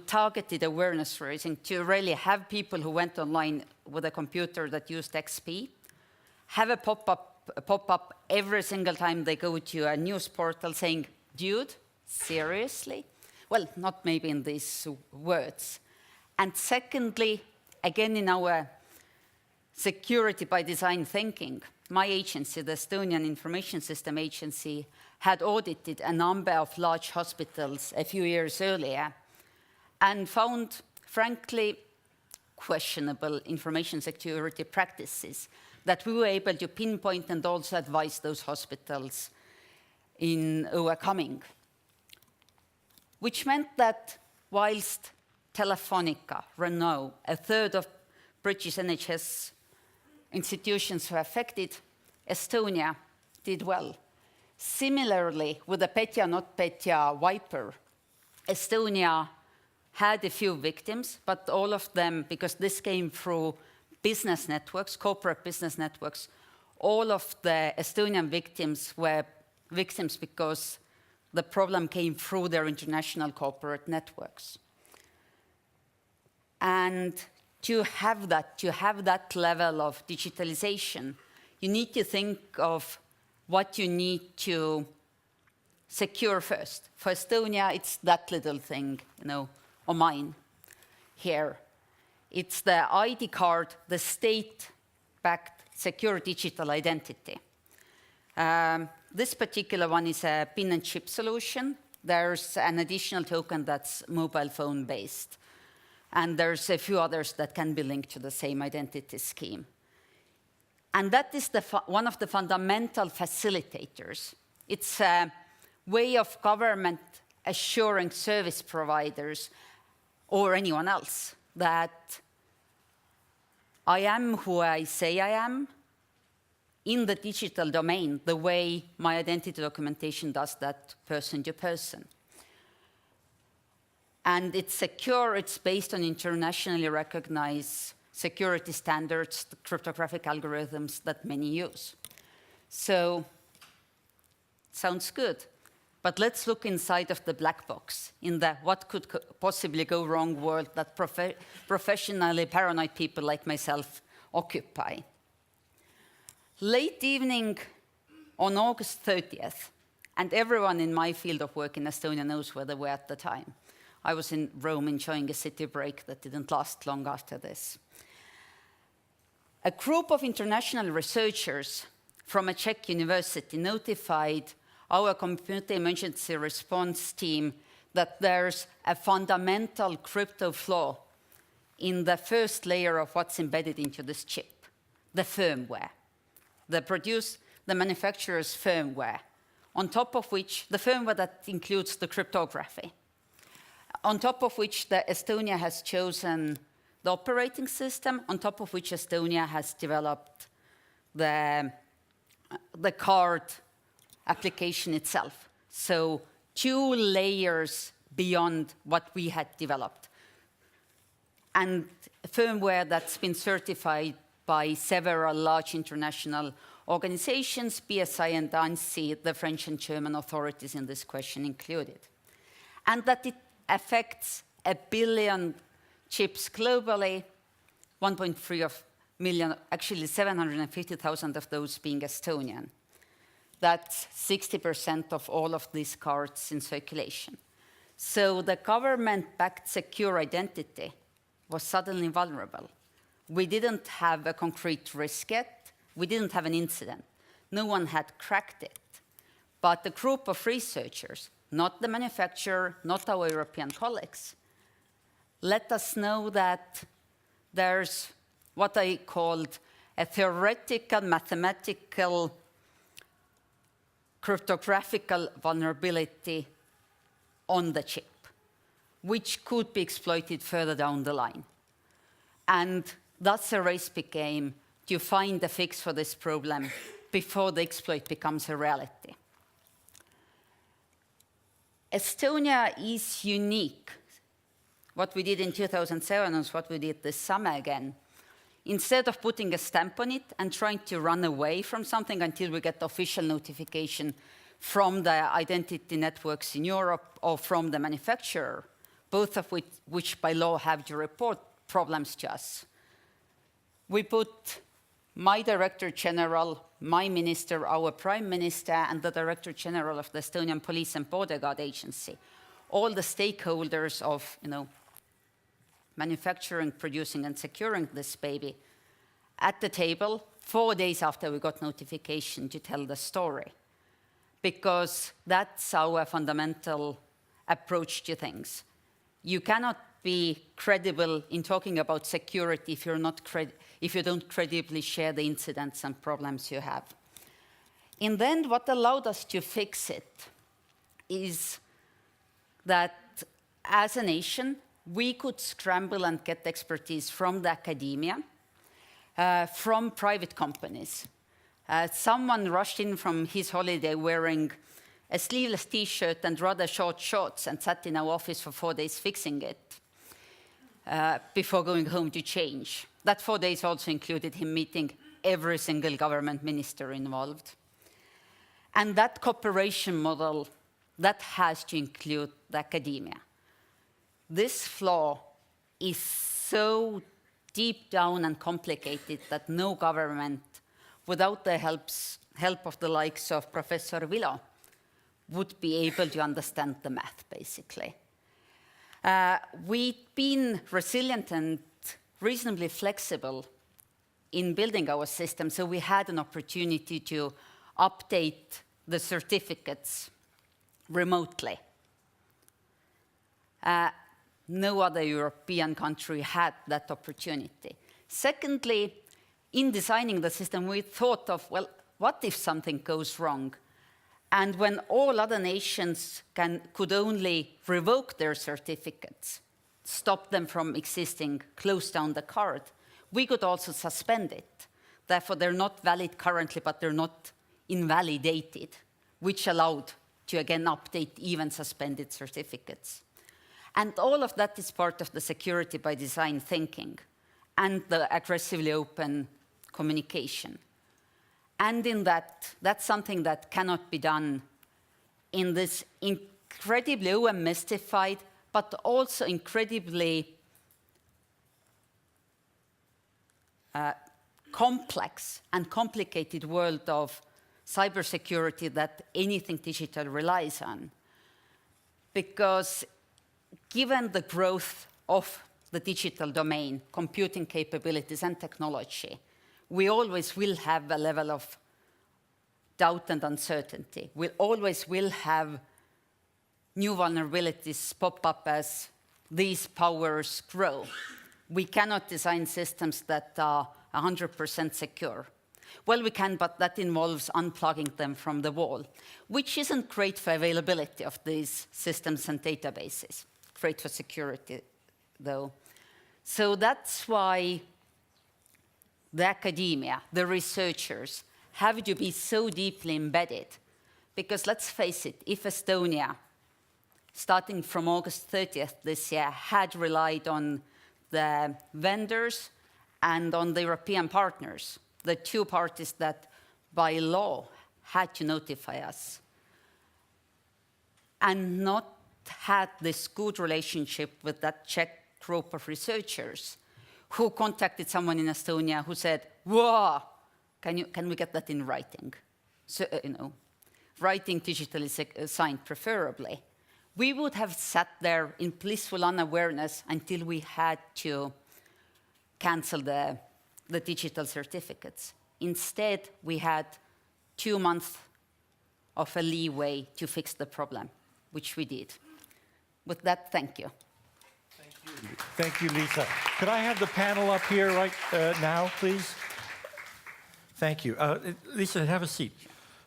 targeted awareness raising, to really have people who went online with a computer that used XP, have a pop-up every single time they go to a news portal saying, dude, seriously? Well, not maybe in these words. And secondly, again in our security by design thinking, my agency, the Estonian Information System Agency, had audited a number of large hospitals a few years earlier and found, frankly, questionable information security practices that we were able to pinpoint and also advise those hospitals in overcoming. Which meant that whilst Telefonica, Renault, a third of British NHS institutions were affected, Estonia did well. Similarly, with the Petya not Petya Viper, Estonia had a few victims, but all of them, because this came through business networks, corporate business networks, all of the Estonian victims were victims because the problem came through their international corporate networks. And to have that level of digitalization, you need to think of what you need to secure first. For Estonia, it's that little thing, or mine here. It's the ID card, the state-backed secure digital identity. This particular one is a pin and chip solution. There's an additional token that's mobile phone based. And there's a few others that can be linked to the same identity scheme. And that is one of the fundamental facilitators. It's way of government assuring service providers or anyone else that I am who I say I am in the digital domain, the way my identity documentation does that person to person. And it's secure, it's based on internationally recognized security standards, the cryptographic algorithms that many use. So, sounds good. But let's look inside of the black box, in the what could possibly go wrong world that professionally paranoid people like myself occupy. Late evening on August 30th, and everyone in my field of work in Estonia knows where they were at the time. I was in Rome enjoying a city break that didn't last long after this. A group of international researchers from a Czech university notified our computer emergency response team that there's a fundamental crypto flaw in the first layer of what's embedded into this chip, the firmware. The manufacturer's firmware, on top of which, the firmware that includes the cryptography, on top of which Estonia has chosen the operating system, on top of which Estonia has developed the card application itself. So 2 layers beyond what we had developed. And firmware that's been certified by several large international organizations, BSI and ANSI, the French and German authorities in this question included. And that it affects 1 billion chips globally, 1.3 million, actually 750,000 of those being Estonian. That's 60% of all of these cards in circulation. So the government-backed secure identity was suddenly vulnerable. We didn't have a concrete risk yet. We didn't have an incident. No one had cracked it. But a group of researchers, not the manufacturer, not our European colleagues, let us know that there's what I called a theoretical, mathematical, cryptographical vulnerability on the chip, which could be exploited further down the line. And thus a race became to find a fix for this problem before the exploit becomes a reality. Estonia is unique. What we did in 2007 is what we did this summer again. Instead of putting a stamp on it and trying to run away from something until we get official notification from the identity networks in Europe or from the manufacturer, both of which by law have to report problems to us, we put my Director General, my minister, our Prime Minister, and the Director General of the Estonian Police and Border Guard Agency, all the stakeholders of manufacturing, producing, and securing this baby, at the table 4 days after we got notification to tell the story. Because that's our fundamental approach to things. You cannot be credible in talking about security if you don't credibly share the incidents and problems you have. In the end, what allowed us to fix it is that as a nation, we could scramble and get expertise from the academia, from private companies. Someone rushed in from his holiday wearing a sleeveless T-shirt and rather short shorts and sat in our office for 4 days fixing it before going home to change. That 4 days also included him meeting every single government minister involved. And that cooperation model, that has to include the academia. This flaw is so deep down and complicated that no government, without the help of the likes of Professor Vilo, would be able to understand the math, basically. We've been resilient and reasonably flexible in building our system, so we had an opportunity to update the certificates remotely. No other European country had that opportunity. Secondly, in designing the system, we thought of, well, what if something goes wrong? And when all other nations could only revoke their certificates, stop them from existing, close down the card, we could also suspend it. Therefore, they're not valid currently, but they're not invalidated, which allowed to again update even suspended certificates. And all of that is part of the security by design thinking and the aggressively open communication. And in that, that's something that cannot be done in this incredibly mystified, but also incredibly complex and complicated world of cybersecurity that anything digital relies on. Because given the growth of the digital domain, computing capabilities and technology, we always will have a level of doubt and uncertainty. We always will have new vulnerabilities pop up as these powers grow. We cannot design systems that are 100% secure. Well, we can, but that involves unplugging them from the wall, which isn't great for availability of these systems and databases. Great for security, though. So that's why the academia, the researchers, have to be so deeply embedded. Because let's face it, if Estonia, starting from August 30th this year, had relied on the vendors and on the European partners, the two parties that by law had to notify us, and not had this good relationship with that Czech group of researchers who contacted someone in Estonia who said, "Whoa, can we get that in writing?" So, writing digitally signed preferably. We would have sat there in blissful unawareness until we had to cancel the digital certificates. Instead, we had 2 months of a leeway to fix the problem, which we did. With that, thank you. Thank you, Liisa. Could I have the panel up here right now, please? Thank you. Liisa, have a seat.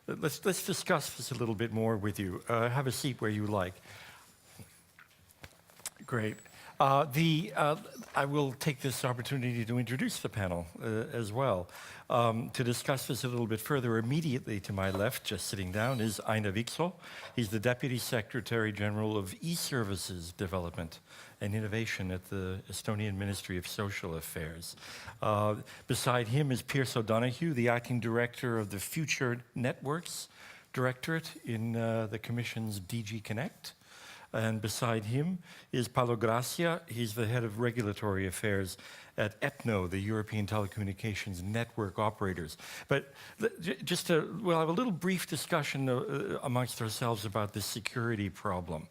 Let's discuss this a little bit more with you. Have a seat where you like. Great. I will take this opportunity to introduce the panel as well. To discuss this a little bit further, immediately to my left, just sitting down, is Aaviksoo. He's the Deputy Secretary General of E-Services Development and Innovation at the Estonian Ministry of Social Affairs. Beside him is Pearse, the Acting Director of the Future Networks Directorate in the Commission's DG CNECT. And beside him is Paolo Grassia. He's the head of regulatory affairs at EPNO, the European Telecommunications Network Operators. But we'll have a little brief discussion amongst ourselves about this security problem.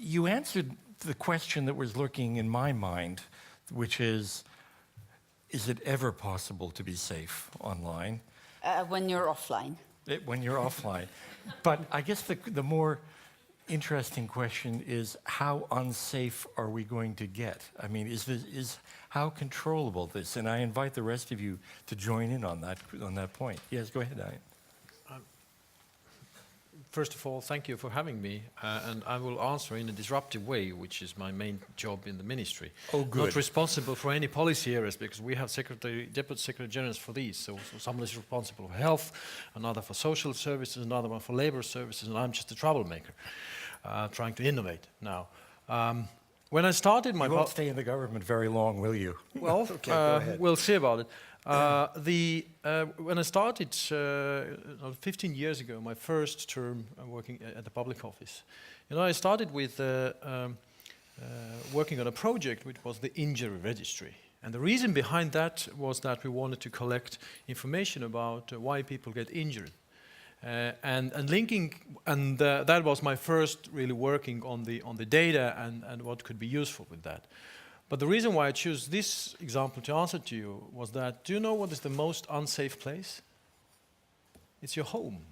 You answered the question that was lurking in my mind, which is it ever possible to be safe online? When you're offline. When you're offline. But I guess the more interesting question is, how unsafe are we going to get? I mean, is how controllable this? And I invite the rest of you to join in on that point. Yes, go ahead, Ian. First of all, thank you for having me, and I will answer in a disruptive way, which is my main job in the ministry. Oh, good. Not responsible for any policy areas, because we have deputy secretary generals for these. So someone is responsible for health, another for social services, another one for labor services, and I'm just a troublemaker, trying to innovate now. When I started my... You won't stay in the government very long, will you? Well, okay, go ahead. We'll see about it. When I started 15 years ago, my first term working at the public office, I started with working on a project which was the injury registry. And the reason behind that was that we wanted to collect information about why people get injured. That was my first really working on the data and what could be useful with that. But the reason why I choose this example to answer to you was that, do you know what is the most unsafe place? It's your home.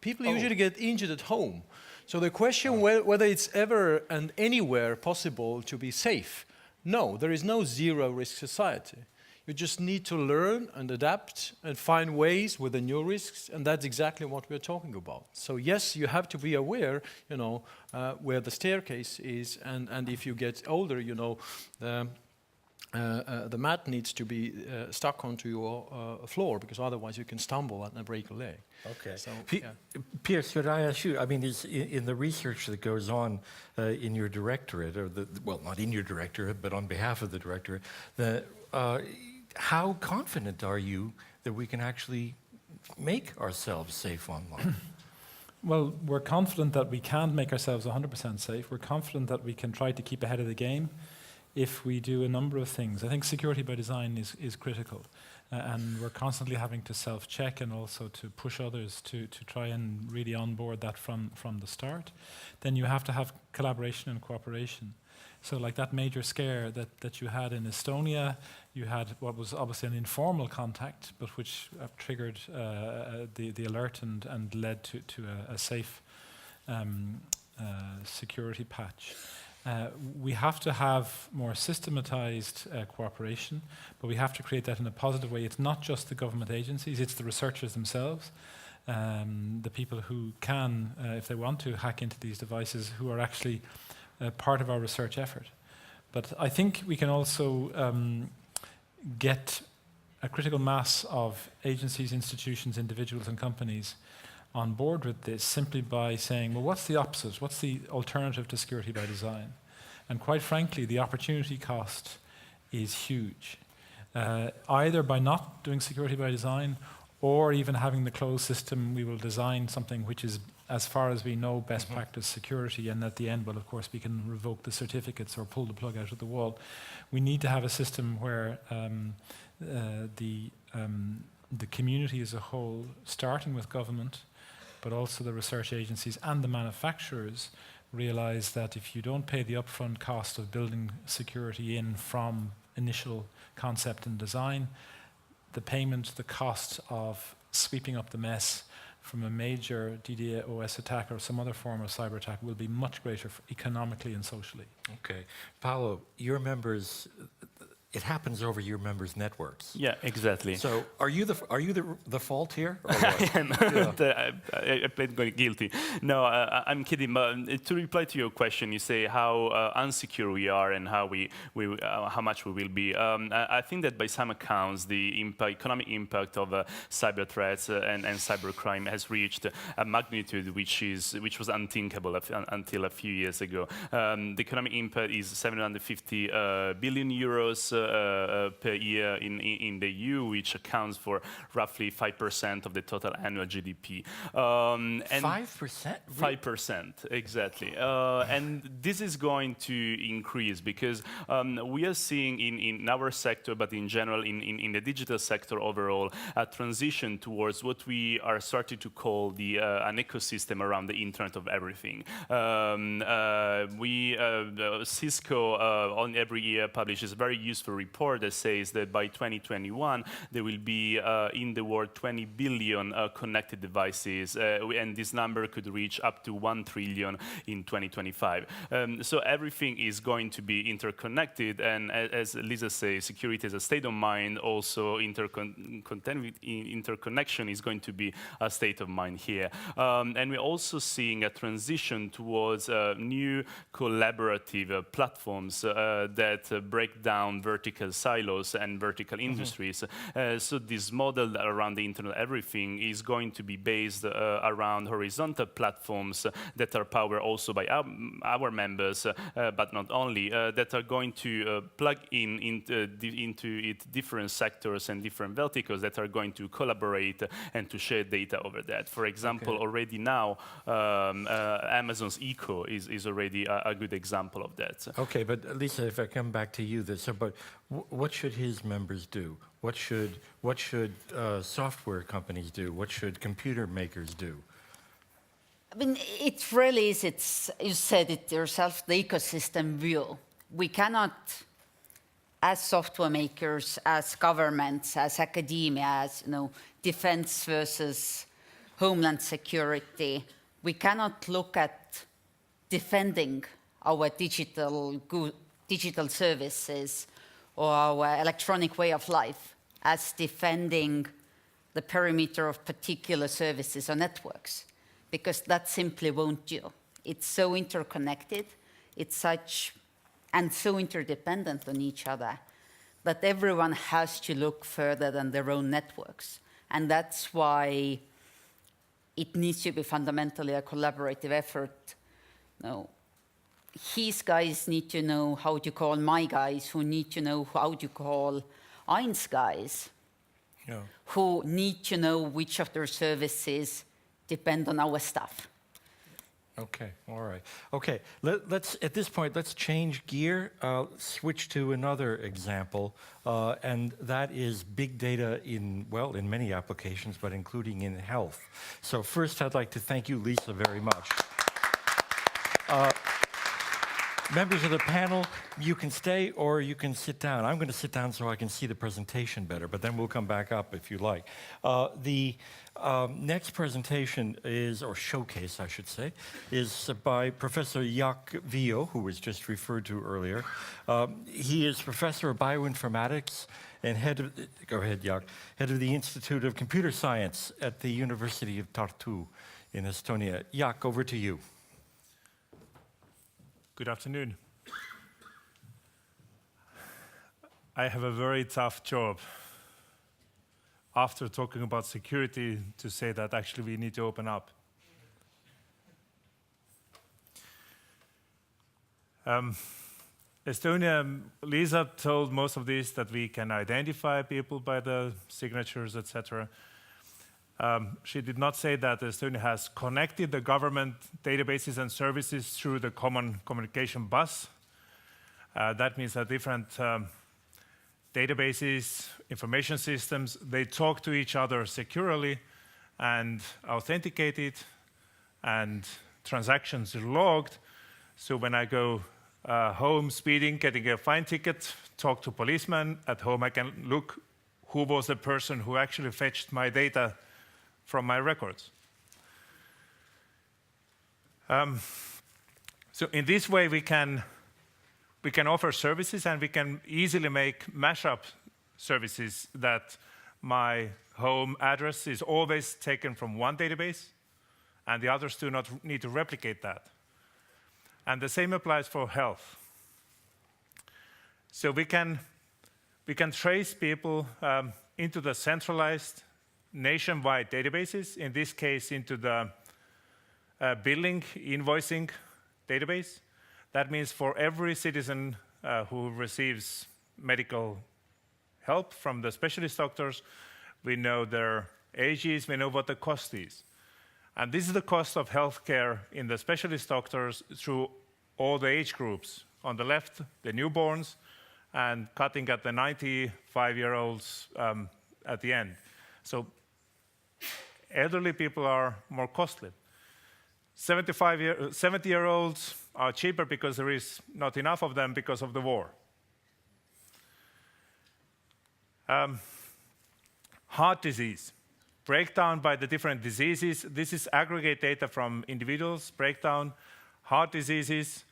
People usually get injured at home. So the question whether it's ever and anywhere possible to be safe, no, there is no zero-risk society. You just need to learn and adapt and find ways with the new risks, and that's exactly what we're talking about. So yes, you have to be aware, where the staircase is, and if you get older, the mat needs to be stuck onto your floor, because otherwise you can stumble and break a leg. Okay. So, Pearse, should I ask you, I mean, in the research that goes on in your directorate, or well, not in your directorate, but on behalf of the directorate, how confident are you that we can actually make ourselves safe online? Well, we're confident that we can make ourselves 100% safe. We're confident that we can try to keep ahead of the game if we do a number of things. I think security by design is critical. And we're constantly having to self-check and also to push others to try and really onboard that from the start. Then you have to have collaboration and cooperation. So like that major scare that you had in Estonia, you had what was obviously an informal contact, but which triggered the alert and led to a safe security patch. We have to have more systematized cooperation, but we have to create that in a positive way. It's not just the government agencies, it's the researchers themselves, the people who can, if they want to, hack into these devices, who are actually part of our research effort. But I think we can also get a critical mass of agencies, institutions, individuals and companies on board with this simply by saying, well, what's the opposite? What's the alternative to security by design? And quite frankly, the opportunity cost is huge. Either by not doing security by design, or even having the closed system, we will design something which is, as far as we know, best practice security, and at the end, well, of course, we can revoke the certificates or pull the plug out of the wall. We need to have a system where the community as a whole, starting with government, but also the research agencies and the manufacturers, realize that if you don't pay the upfront cost of building security in from initial concept and design, the payment, the cost of sweeping up the mess from a major DDoS attack or some other form of cyber attack will be much greater economically and socially. Okay. Paolo, your members, it happens over your members' networks. Yeah, exactly. So are you the fault here? Or what? I am. I played guilty. No, I'm kidding. But to reply to your question, you say how unsecure we are and how how much we will be. I think that by some accounts, the economic impact of cyber threats and cybercrime has reached a magnitude which was unthinkable until a few years ago. The economic impact is 750 billion euros. Per year in the EU, which accounts for roughly 5% of the total annual GDP. 5%? 5%, exactly. And this is going to increase because we are seeing in our sector, but in general in the digital sector overall, a transition towards what we are starting to call an ecosystem around the Internet of Everything. Cisco on every year publishes a very useful report that says that by 2021 there will be in the world 20 billion connected devices, and this number could reach up to 1 trillion in 2025. So everything is going to be interconnected, and as Liisa says, security is a state of mind. Also, interconnection is going to be a state of mind here, and we're also seeing a transition towards new collaborative platforms that break down vertical silos and vertical industries. So this model around the Internet of Everything is going to be based around horizontal platforms that are powered also by our members, but not only, that are going to plug into it different sectors and different verticals that are going to collaborate and to share data over that. For example, already now, Amazon's Echo is already a good example of that. Okay, but Liisa, if I come back to you, but what should his members do? What should software companies do? What should computer makers do? I mean, it really is, you said it yourself, the ecosystem view. We cannot, as software makers, as governments, as academia, as defense versus homeland security, we cannot look at defending our digital services or our electronic way of life as defending the perimeter of particular services or networks, because that simply won't do. It's so interconnected, it's such and so interdependent on each other that everyone has to look further than their own networks. And that's why it needs to be fundamentally a collaborative effort. No. His guys need to know how to call my guys, who need to know how to call Ein's guys, who need to know which of their services depend on our stuff. Okay, all right. Okay, let's at this point, let's change gear, switch to another example, and that is big data in many applications, but including in health. So first, I'd like to thank you, Liisa, very much. Members of the panel, you can stay or you can sit down. I'm going to sit down so I can see the presentation better, but then we'll come back up if you like. The next presentation is, or showcase I should say, is by Professor Jaak Vilo, who was just referred to earlier. He is Professor of Bioinformatics and head of the Institute of Computer Science at the University of Tartu in Estonia. Jaak, over to you. Good afternoon. I have a very tough job after talking about security to say that actually we need to open up. Estonia, Liisa told most of this that we can identify people by the signatures, etc. She did not say that Estonia has connected the government databases and services through the common communication bus. That means that different databases, information systems, they talk to each other securely and authenticated, and transactions are logged. So when I go home speeding, getting a fine ticket, talk to policeman, at home I can look who was the person who actually fetched my data from my records. So in this way we can offer services, and we can easily make mashup services that my home address is always taken from one database and the others do not need to replicate that. And the same applies for health. So we can trace people into the centralized nationwide databases, in this case into the billing, invoicing database. That means for every citizen who receives medical help from the specialist doctors, we know their ages, we know what the cost is. And this is the cost of healthcare in the specialist doctors through all the age groups. On the left, the newborns, and cutting at the 95-year-olds at the end. So elderly people are more costly. 70-year-olds are cheaper because there is not enough of them because of the war. Heart disease, breakdown by the different diseases. This is aggregate data from individuals, breakdown, heart diseases,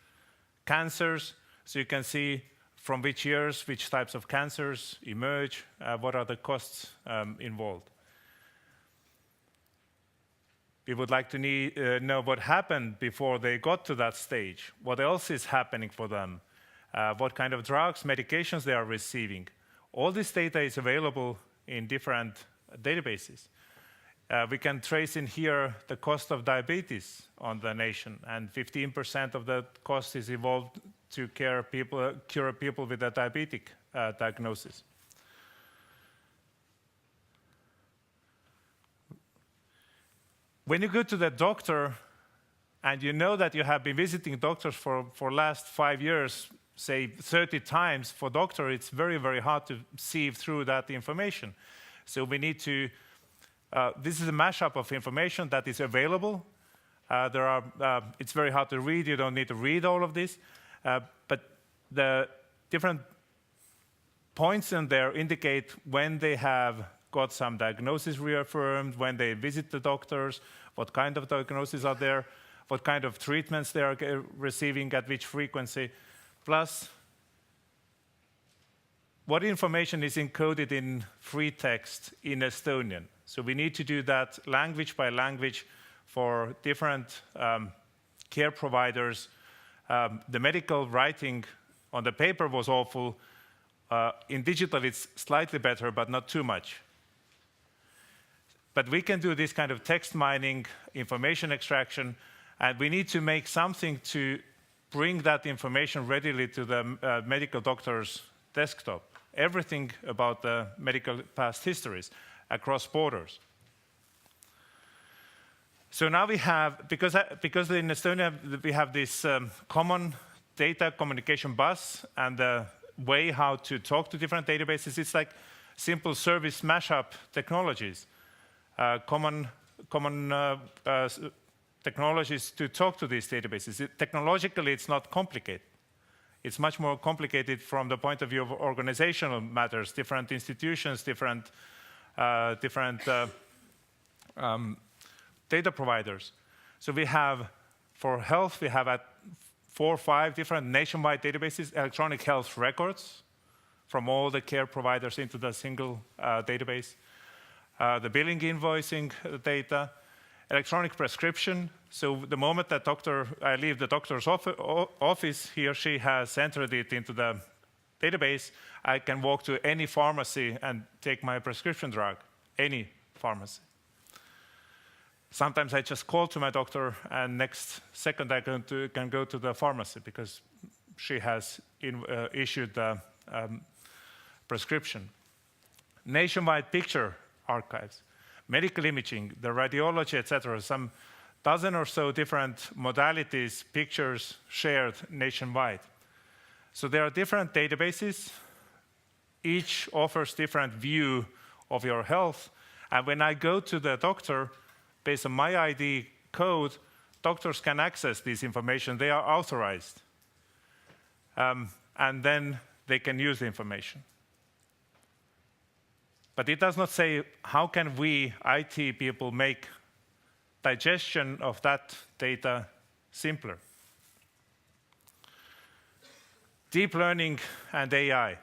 cancers. So you can see from which years, which types of cancers emerge, what are the costs involved. We would like to know what happened before they got to that stage, what else is happening for them, what kind of drugs, medications they are receiving. All this data is available in different databases. We can trace in here the cost of diabetes on the nation, and 15% of the cost is involved to cure people with a diabetic diagnosis. When you go to the doctor and you know that you have been visiting doctors for last 5 years, say 30 times for doctor, it's very, very hard to sieve through that information. So we need to, this is a mashup of information that is available. It's very hard to read, you don't need to read all of this, but the different points in there indicate when they have got some diagnosis reaffirmed, when they visit the doctors, what kind of diagnoses are there, what kind of treatments they are receiving, at which frequency, plus what information is encoded in free text in Estonian. So we need to do that language by language for different care providers. The medical writing on the paper was awful. In digital, it's slightly better, but not too much. But we can do this kind of text mining, information extraction, and we need to make something to bring that information readily to the medical doctor's desktop. Everything about the medical past histories across borders. So now we have, because in Estonia we have this common data communication bus and the way how to talk to different databases, it's like simple service mashup technologies. Common technologies to talk to these databases. Technologically, it's not complicated. It's much more complicated from the point of view of organizational matters, different institutions, different data providers. So we have, for health, we have 4 or 5 different nationwide databases, electronic health records from all the care providers into the single database. The billing invoicing data, electronic prescription. So the moment that I leave the doctor's office, he or she has entered it into the database, I can walk to any pharmacy and take my prescription drug, any pharmacy. Sometimes I just call to my doctor, and next second I can go to the pharmacy because she has issued the prescription. Nationwide picture archives, medical imaging, the radiology, etc. Some dozen or so different modalities, pictures shared nationwide. So there are different databases. Each offers different view of your health. And when I go to the doctor, based on my ID code, doctors can access this information. They are authorized. And then they can use the information. But it does not say how can we, IT people, make digestion of that data simpler. Deep learning and AI.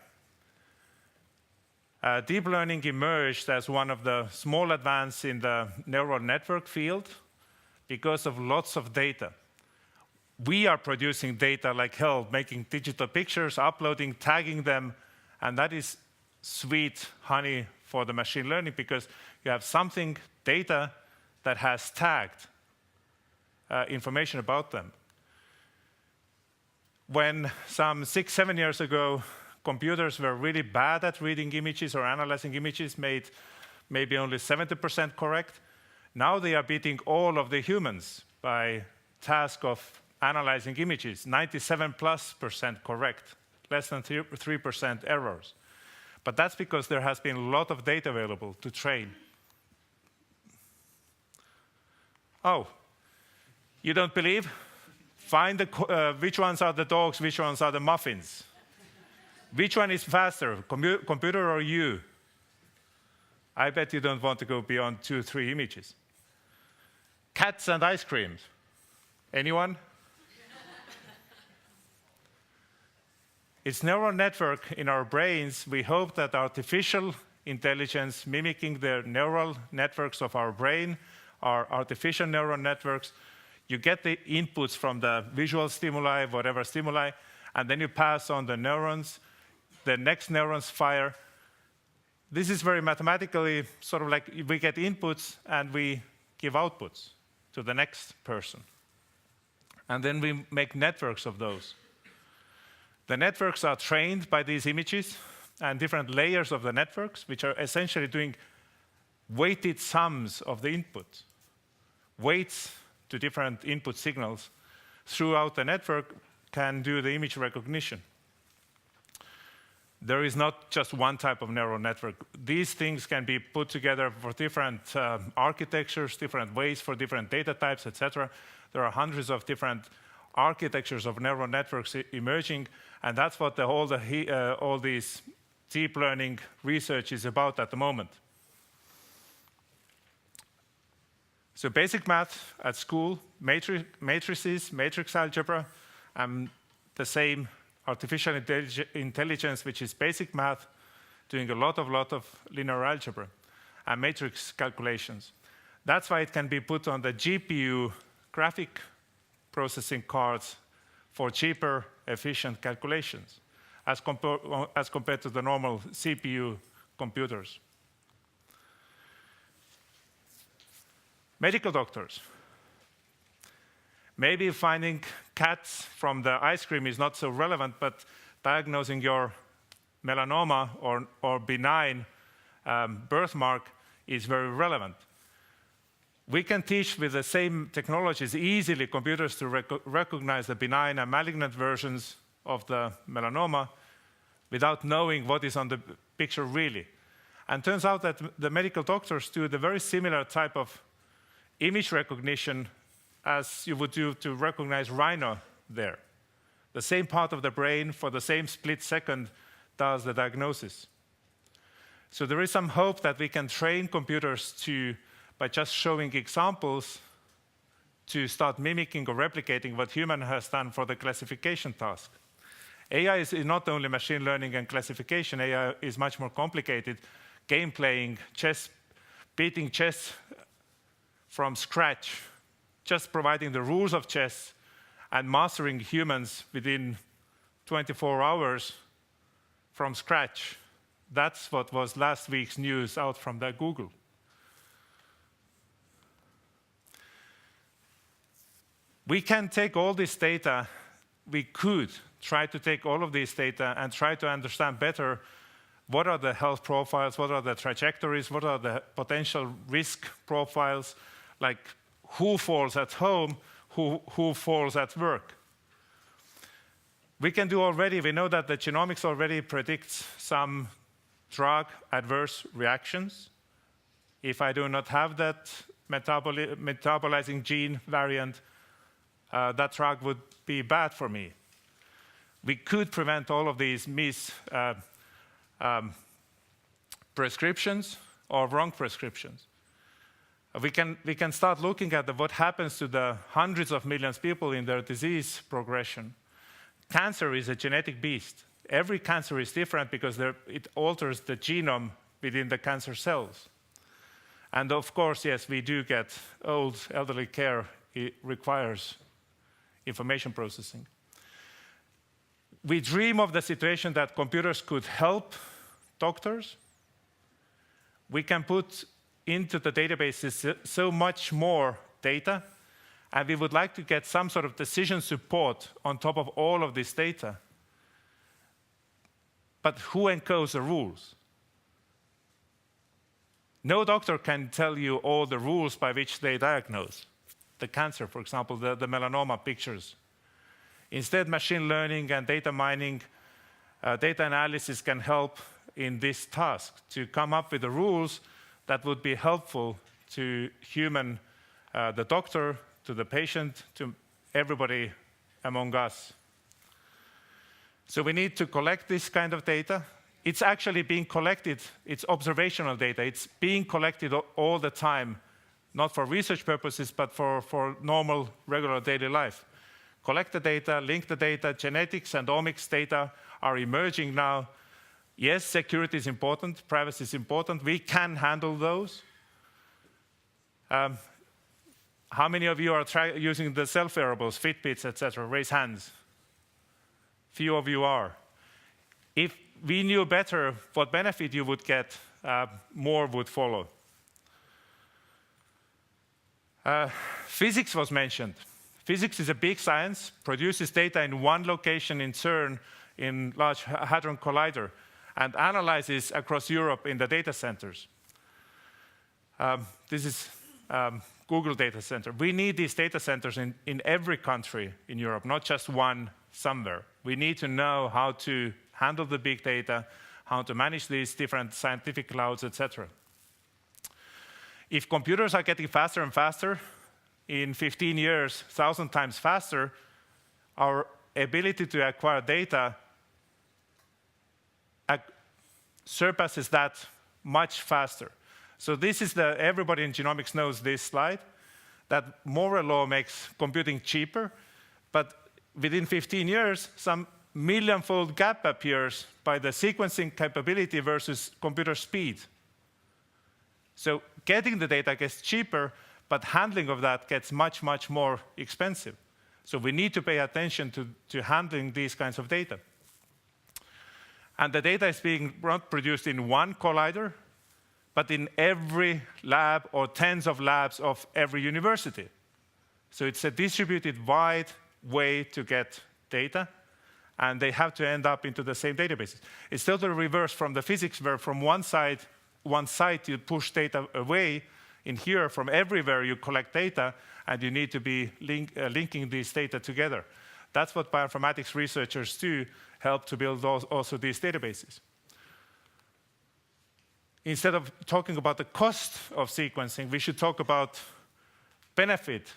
Deep learning emerged as one of the small advances in the neural network field because of lots of data. We are producing data like hell, making digital pictures, uploading, tagging them, and that is sweet honey for the machine learning because you have something, data, that has tagged information about them. When some 6-7 years ago, computers were really bad at reading images or analyzing images, made maybe only 70% correct. Now they are beating all of the humans by task of analyzing images, 97+% correct, less than 3% errors. But that's because there has been a lot of data available to train. Oh, you don't believe? Find which ones are the dogs, which ones are the muffins. Which one is faster, computer or you? I bet you don't want to go beyond 2-3 images. Cats and ice creams. Anyone? It's neural network in our brains. We hope that artificial intelligence mimicking the neural networks of our brain are artificial neural networks. You get the inputs from the visual stimuli, whatever stimuli, and then you pass on the neurons. The next neurons fire. This is very mathematically sort of like we get inputs and we give outputs to the next person. And then we make networks of those. The networks are trained by these images and different layers of the networks, which are essentially doing weighted sums of the input. Weights to different input signals throughout the network can do the image recognition. There is not just one type of neural network. These things can be put together for different architectures, different ways for different data types, etc. There are hundreds of different architectures of neural networks emerging, and that's what all these deep learning research is about at the moment. So basic math at school, matrices, matrix algebra, the same artificial intelligence, which is basic math, doing a lot of linear algebra and matrix calculations. That's why it can be put on the GPU graphic processing cards for cheaper, efficient calculations as compared to the normal CPU computers. Medical doctors. Maybe finding cats from the ice cream is not so relevant, but diagnosing your melanoma or benign birthmark is very relevant. We can teach with the same technologies easily computers to recognize the benign and malignant versions of the melanoma without knowing what is on the picture really. And turns out that the medical doctors do the very similar type of image recognition as you would do to recognize rhino there. The same part of the brain for the same split second does the diagnosis. So there is some hope that we can train computers to, by just showing examples, to start mimicking or replicating what human has done for the classification task. AI is not only machine learning and classification, AI is much more complicated. Game playing, chess, beating chess from scratch, just providing the rules of chess and mastering humans within 24 hours from scratch. That's what was last week's news out from the Google. We can take all this data, we could try to take all of this data and try to understand better what are the health profiles, what are the trajectories, what are the potential risk profiles, like who falls at home, who falls at work. We can do already, we know that the genomics already predicts some drug adverse reactions. If I do not have that metabolizing gene variant, that drug would be bad for me. We could prevent all of these prescriptions or wrong prescriptions. We can start looking at what happens to the hundreds of millions of people in their disease progression. Cancer is a genetic beast. Every cancer is different because it alters the genome within the cancer cells. And of course, yes, we do get old elderly care. It requires information processing. We dream of the situation that computers could help doctors. We can put into the databases so much more data, and we would like to get some sort of decision support on top of all of this data. But who encodes the rules? No doctor can tell you all the rules by which they diagnose the cancer, for example, the melanoma pictures. Instead, machine learning and data mining, data analysis can help in this task to come up with the rules that would be helpful to the doctor, to the patient, to everybody among us. So we need to collect this kind of data. It's actually being collected, it's observational data. It's being collected all the time, not for research purposes, but for normal, regular daily life. Collect the data, link the data, genetics and omics data are emerging now. Yes, security is important, privacy is important. We can handle those. How many of you are using the self-wearables, Fitbits, etc.? Raise hands. Few of you are. If we knew better what benefit you would get, more would follow. Physics was mentioned. Physics is a big science, produces data in one location in CERN, in Large Hadron Collider, and analyzes across Europe in the data centers. This is Google data center. We need these data centers in every country in Europe, not just one somewhere. We need to know how to handle the big data, how to manage these different scientific clouds, etc. If computers are getting faster and faster, in 15 years, 1,000 times faster, our ability to acquire data surpasses that much faster. So this is everybody in genomics knows this slide, that Moore's law makes computing cheaper, but within 15 years, some millionfold gap appears by the sequencing capability versus computer speed. So getting the data gets cheaper, but handling of that gets much, much more expensive. So we need to pay attention to handling these kinds of data. And the data is being not produced in one collider, but in every lab or tens of labs of every university. So it's a distributed, wide way to get data, and they have to end up into the same databases. It's totally reversed from the physics, where from one side you push data away. In here, from everywhere you collect data, and you need to be linking these data together. That's what bioinformatics researchers do, help to build also these databases. Instead of talking about the cost of sequencing, we should talk about benefit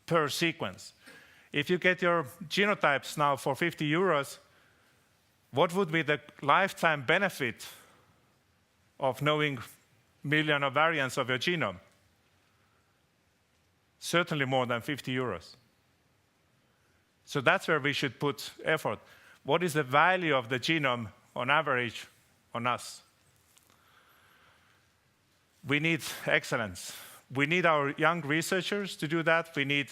per sequence. If you get your genotypes now for 50 euros, what would be the lifetime benefit of knowing million of variants of your genome? Certainly more than 50 euros. So that's where we should put effort. What is the value of the genome on average on us? We need excellence. We need our young researchers to do that. We need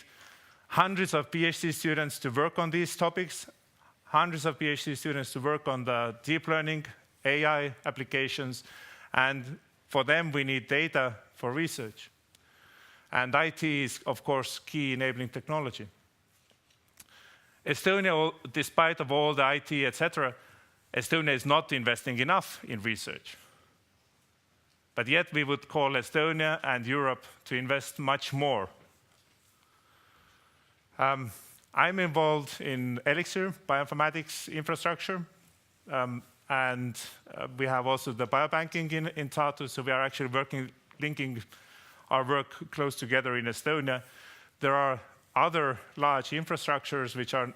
hundreds of PhD students to work on these topics, hundreds of PhD students to work on the deep learning, AI applications, and for them we need data for research. And IT is, of course, key enabling technology. Estonia, despite of all the IT, etc., Estonia is not investing enough in research. But yet we would call Estonia and Europe to invest much more. I'm involved in Aaviksoo bioinformatics infrastructure, and we have also the biobanking in Tartu, so we are actually linking our work close together in Estonia. There are other large infrastructures which are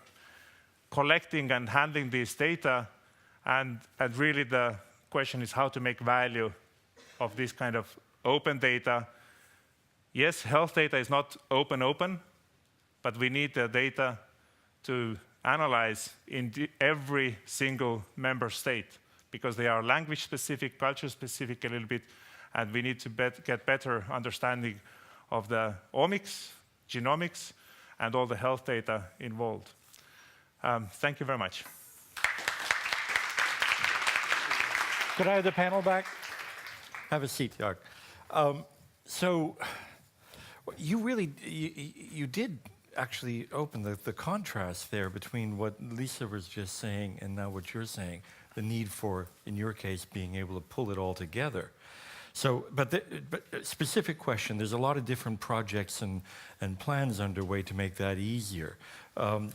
collecting and handling this data, and really the question is how to make value of this kind of open data. Yes, health data is not open, but we need the data to analyze in every single member state, because they are language specific, culture specific a little bit, and we need to get better understanding of the omics, genomics, and all the health data involved. Thank you very much. Could I have the panel back? Have a seat, Jaak. So you did actually open the contrast there between what Liisa was just saying and now what you're saying, the need for, in your case, being able to pull it all together. So, but specific question, there's a lot of different projects and plans underway to make that easier. For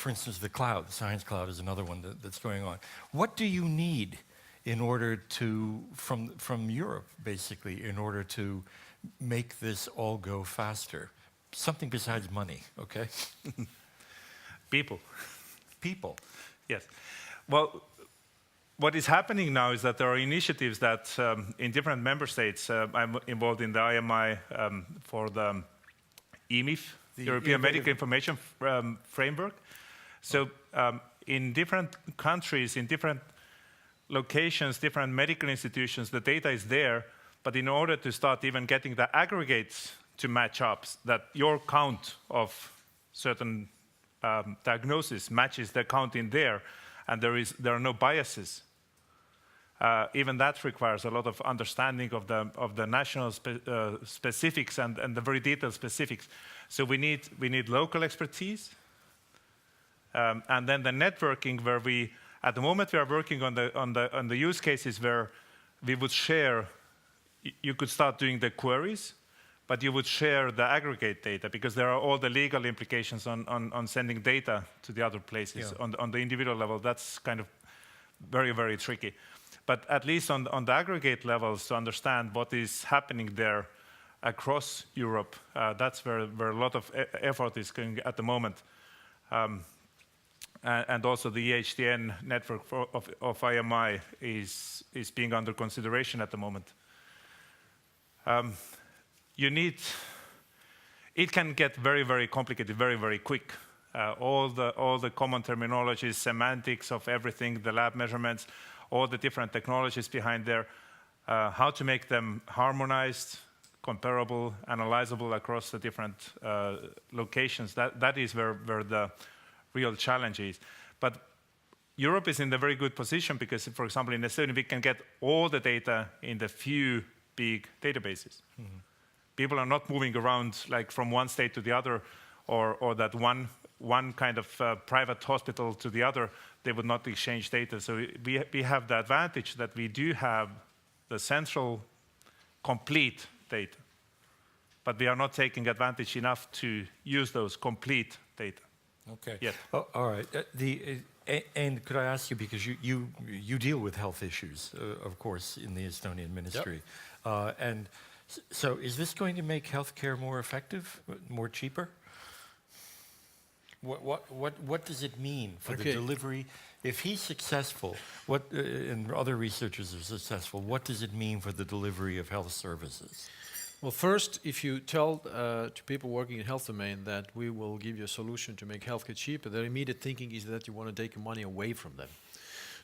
instance, the cloud, the science cloud is another one that's going on. What do you need in order to, from Europe, basically, in order to make this all go faster? Something besides money, okay? People. People. Yes. Well, what is happening now is that there are initiatives that in different member states, I'm involved in the IMI for the EMIF, the European Medical Information Framework. So in different countries, in different locations, different medical institutions, the data is there, but in order to start even getting the aggregates to match up, that your count of certain diagnosis matches the count in there, and there are no biases. Even that requires a lot of understanding of the national specifics and the very detailed specifics. So we need local expertise, and then the networking, where we at the moment we are working on the use cases where we would share. You could start doing the queries, but you would share the aggregate data, because there are all the legal implications on sending data to the other places. Yeah. On the individual level, that's kind of very, very tricky. But at least on the aggregate levels, to understand what is happening there across Europe, that's where a lot of effort is going at the moment. And also the EHDN network of IMI is being under consideration at the moment. It can get very, very complicated very, very quick. all the common terminologies, semantics of everything, the lab measurements, all the different technologies behind there, how to make them harmonized, comparable, analyzable across the different locations. That is where the real challenge is. But Europe is in a very good position because, for example, in Estonia, we can get all the data in the few big databases. Mm-hmm. People are not moving around like from one state to the other, or that one kind of private hospital to the other. They would not exchange data. So we have the advantage that we do have the central, complete data. But we are not taking advantage enough to use those complete data. Okay. Yet. Oh, all right. And could I ask you, because you deal with health issues, of course, in the Estonian ministry. Yep. And so is this going to make healthcare more effective, more cheaper? What does it mean for the delivery? If he's successful, and other researchers are successful, what does it mean for the delivery of health services? Well, first, if you tell to people working in health domain that we will give you a solution to make healthcare cheaper, their immediate thinking is that you want to take money away from them.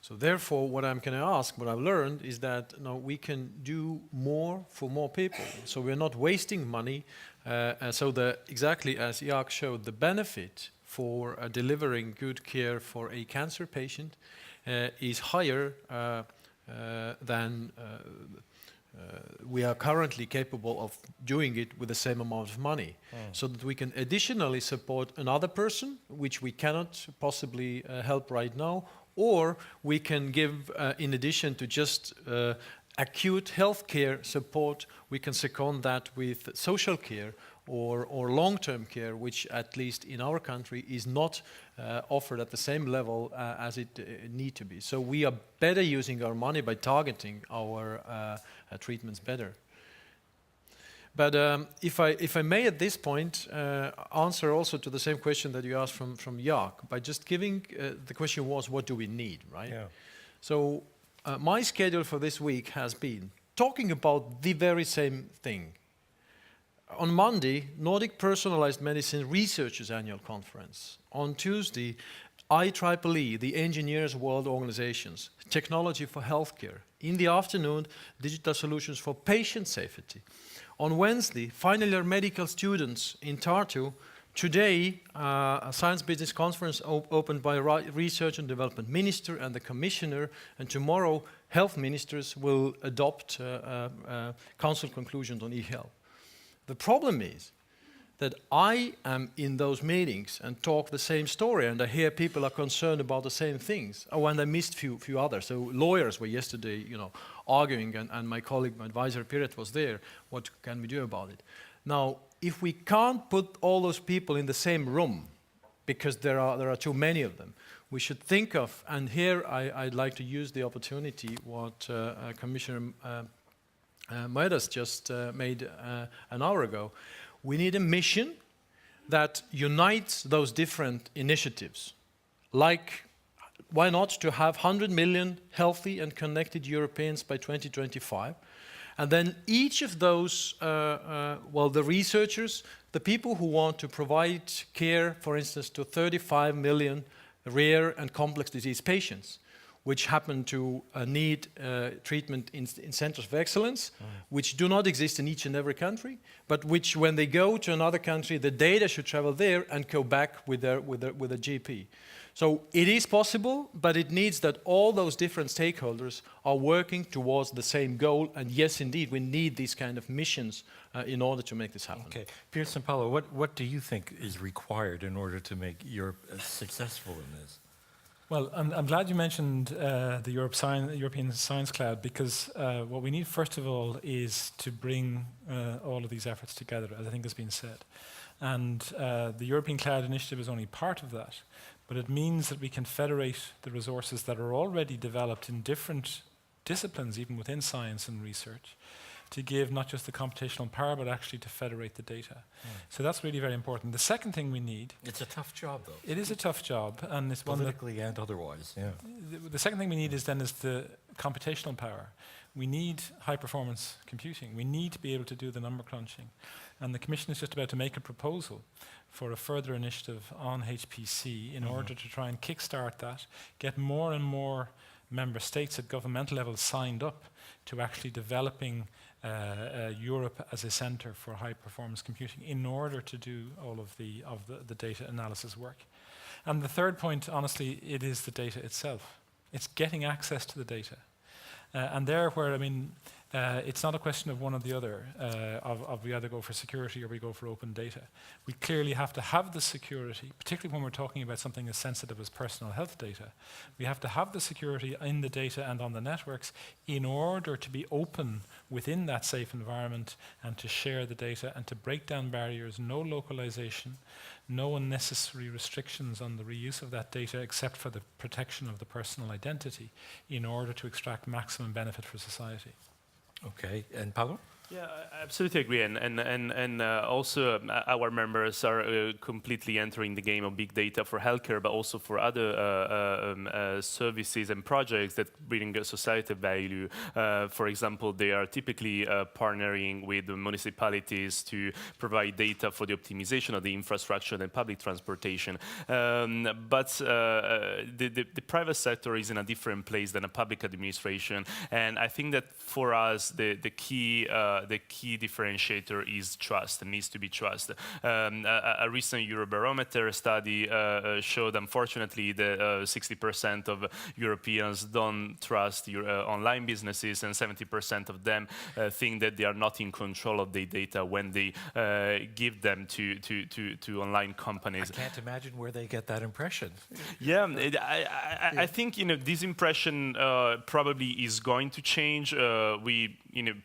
So therefore, what I'm going to ask, what I've learned, is that we can do more for more people. So we're not wasting money. Exactly as Jaak showed, the benefit for delivering good care for a cancer patient is higher than we are currently capable of doing it with the same amount of money. So that we can additionally support another person, which we cannot possibly help right now, or we can give, in addition to just acute healthcare support, we can second that with social care or long-term care, which at least in our country is not offered at the same level as it need to be. So we are better using our money by targeting our treatments better. But if I may at this point answer also to the same question that you asked from Jaak, by just giving, the question was, what do we need, right? Yeah. So my schedule for this week has been talking about the very same thing. On Monday, Nordic Personalized Medicine Researchers Annual Conference. On Tuesday, IEEE, the Engineers World Organizations, Technology for Healthcare. In the afternoon, Digital Solutions for Patient Safety. On Wednesday, final year medical students in Tartu. Today, a science business conference opened by Research and Development Minister and the Commissioner, and tomorrow health ministers will adopt council conclusions on e-health. The problem is that I am in those meetings and talk the same story, and I hear people are concerned about the same things. Oh, and I missed few others. So lawyers were yesterday, arguing, and my colleague, my advisor, Pearse, was there. What can we do about it? Now, if we can't put all those people in the same room, because there are too many of them, we should think of, and here I'd like to use the opportunity what Commissioner Moedas just made an hour ago. We need a mission that unites those different initiatives. Like, why not to have 100 million healthy and connected Europeans by 2025? And then each of those, the researchers, the people who want to provide care, for instance, to 35 million rare and complex disease patients, which happen to need treatment in centers of excellence, which do not exist in each and every country, but which, when they go to another country, the data should travel there and go back with a GP. So it is possible, but it needs that all those different stakeholders are working towards the same goal. And yes, indeed, we need these kind of missions in order to make this happen. Okay, Pearse and Paolo, what do you think is required in order to make Europe successful in this? Well, I'm glad you mentioned the European Science Cloud, because what we need, first of all, is to bring all of these efforts together, as I think has been said. And the European Cloud Initiative is only part of that, but it means that we can federate the resources that are already developed in different disciplines, even within science and research, to give not just the computational power, but actually to federate the data. So that's really very important. The second thing we need... It's a tough job, though. It is a tough job, and it's politically and otherwise, yeah. The second thing we need is the computational power, we need high-performance computing. We need to be able to do the number crunching. And the Commission is just about to make a proposal for a further initiative on HPC in order to try and kickstart that, get more and more member states at governmental level signed up to actually developing Europe as a center for high-performance computing in order to do all of the data analysis work. And the third point, honestly, it is the data itself. It's getting access to the data. And there where, I mean, it's not a question of one or the other, of we either go for security or we go for open data. We clearly have to have the security, particularly when we're talking about something as sensitive as personal health data. We have to have the security in the data and on the networks in order to be open within that safe environment and to share the data and to break down barriers, no localization, no unnecessary restrictions on the reuse of that data except for the protection of the personal identity in order to extract maximum benefit for society. Okay, and Paolo? Yeah, I absolutely agree, and also our members are completely entering the game of big data for healthcare, but also for other services and projects that bring societal value. For example, they are typically partnering with the municipalities to provide data for the optimization of the infrastructure and public transportation. But the private sector is in a different place than a public administration, and I think that for us the key differentiator is trust. It needs to be trust. A recent Eurobarometer study showed, unfortunately, that 60% of Europeans don't trust online businesses, and 70% of them think that they are not in control of their data when they give them to online companies. I can't imagine where they get that impression. Yeah, I think this impression probably is going to change.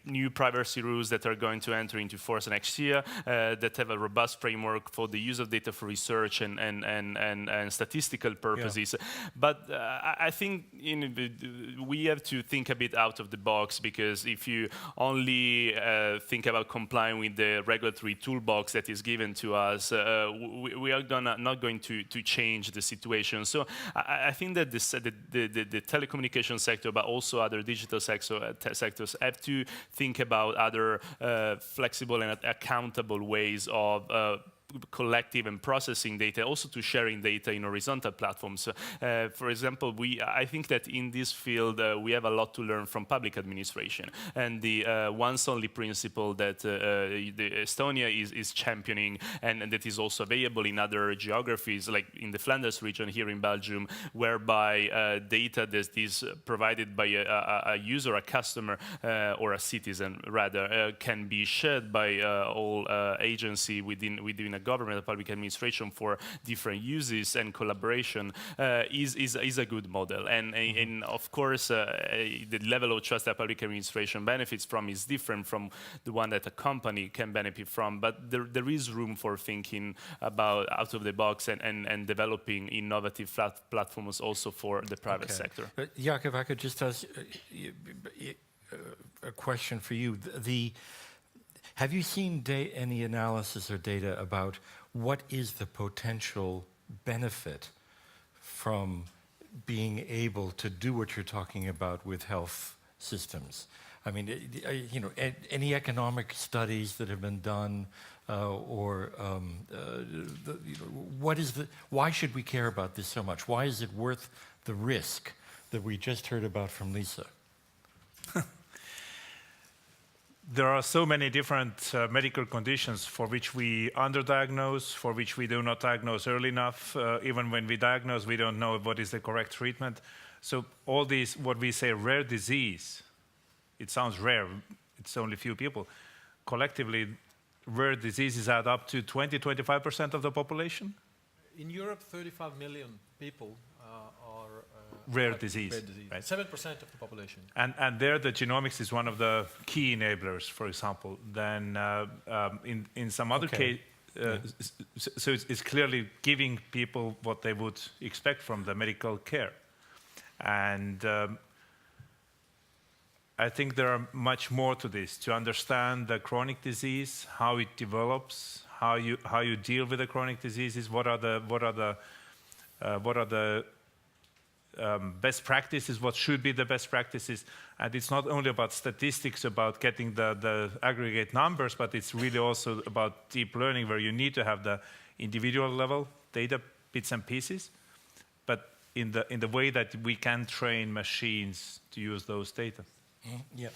New privacy rules that are going to enter into force next year that have a robust framework for the use of data for research and statistical purposes. Yeah. But I think we have to think a bit out of the box, because if you only think about complying with the regulatory toolbox that is given to us, we are not going to change the situation. So I think that the telecommunications sector, but also other digital sectors, have to think about other flexible and accountable ways of collective and processing data, also to sharing data in horizontal platforms. For example, I think that in this field we have a lot to learn from public administration, and the once-only principle that Estonia is championing, and that is also available in other geographies, like in the Flanders region here in Belgium, whereby data that is provided by a user, a customer, or a citizen rather, can be shared by all agency within a government or public administration for different uses and collaboration is a good model. And of course, the level of trust that public administration benefits from is different from the one that a company can benefit from. But there is room for thinking about out of the box and developing innovative platforms also for the private sector. Jaak, if I could just ask a question for you. Have you seen any analysis or data about what is the potential benefit from being able to do what you're talking about with health systems? I mean, any economic studies that have been done, why should we care about this so much? Why is it worth the risk that we just heard about from Liisa? There are so many different medical conditions for which we underdiagnose, for which we do not diagnose early enough. Even when we diagnose, we don't know what is the correct treatment. So all these, what we say rare disease, it sounds rare, it's only few people. Collectively, rare diseases add up to 20-25% of the population. In Europe, 35 million people are rare disease. Right. 7% of the population. And there, the genomics is one of the key enablers, for example. Then in some other case, so it's clearly giving people what they would expect from the medical care. And I think there are much more to this, to understand the chronic disease, how it develops, how you deal with the chronic diseases, what are the best practices, what should be the best practices. And it's not only about statistics, about getting the aggregate numbers, but it's really also about deep learning, where you need to have the individual level data bits and pieces, but in the way that we can train machines to use those data. Yeah,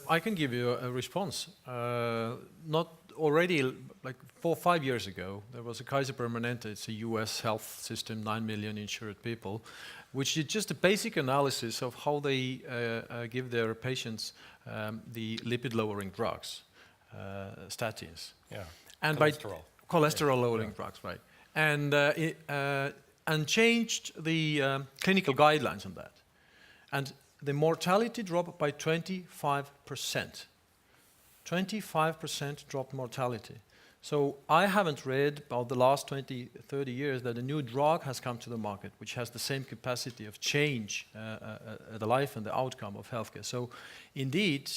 I can give you a response. Not already, like 4 or 5 years ago, there was a Kaiser Permanente, it's a US health system, 9 million insured people, which did just a basic analysis of how they give their patients the lipid-lowering drugs, statins. yeah. And Cholesterol. Cholesterol-lowering drugs, right. And changed the clinical guidelines on that. And the mortality dropped by 25%. 25% dropped mortality. So I haven't read about the last 20, 30 years that a new drug has come to the market which has the same capacity of change the life and the outcome of healthcare. So indeed,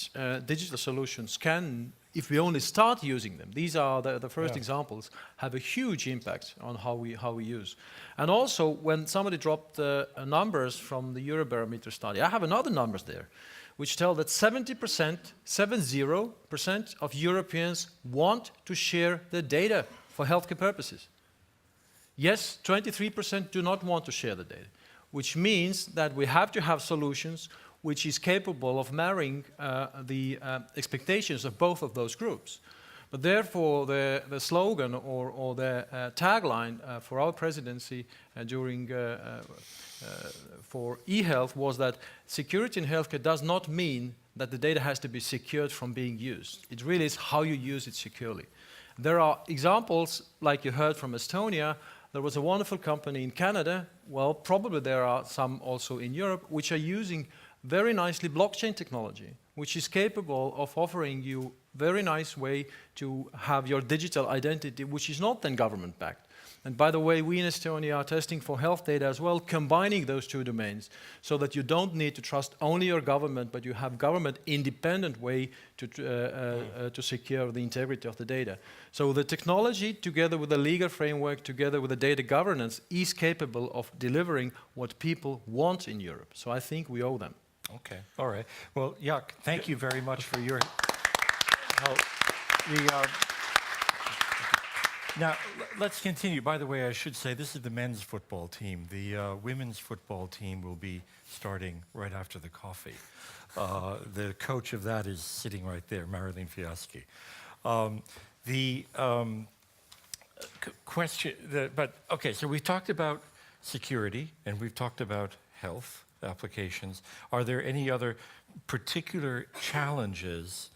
digital solutions can, if we only start using them, these are the first examples, have a huge impact on how we use. And also, when somebody dropped numbers from the Eurobarometer study, I have another numbers there, which tell that 70% of Europeans want to share their data for healthcare purposes. Yes, 23% do not want to share the data, which means that we have to have solutions which is capable of marrying the expectations of both of those groups. But therefore, the slogan or the tagline for our presidency during for e-health was that security in healthcare does not mean that the data has to be secured from being used. It really is how you use it securely. There are examples, like you heard from Estonia. There was a wonderful company in Canada, well, probably there are some also in Europe, which are using very nicely blockchain technology, which is capable of offering you very nice way to have your digital identity, which is not then government-backed. And by the way, we in Estonia are testing for health data as well, combining those two domains, so that you don't need to trust only your government, but you have government-independent way to secure the integrity of the data. So the technology, together with the legal framework, together with the data governance, is capable of delivering what people want in Europe. So I think we owe them. Okay, all right. Well, Jaak, thank you very much for your help. Now, let's continue. By the way, I should say this is the men's football team. The women's football team will be starting right after the coffee. The coach of that is sitting right there, Marilyn Fiaschi. Okay, so we've talked about security and we've talked about health applications. Are there any other particular challenges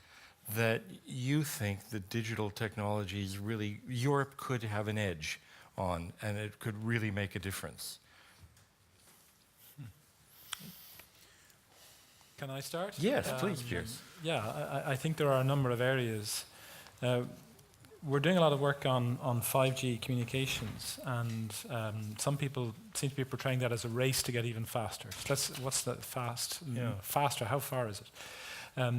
that you think the digital technologies really, Europe could have an edge on and it could really make a difference? Can I start? Yes, please, Pearse. Yeah, I think there are a number of areas. We're doing a lot of work on 5G communications, and some people seem to be portraying that as a race to get even faster. What's the fast? Faster, how far is it?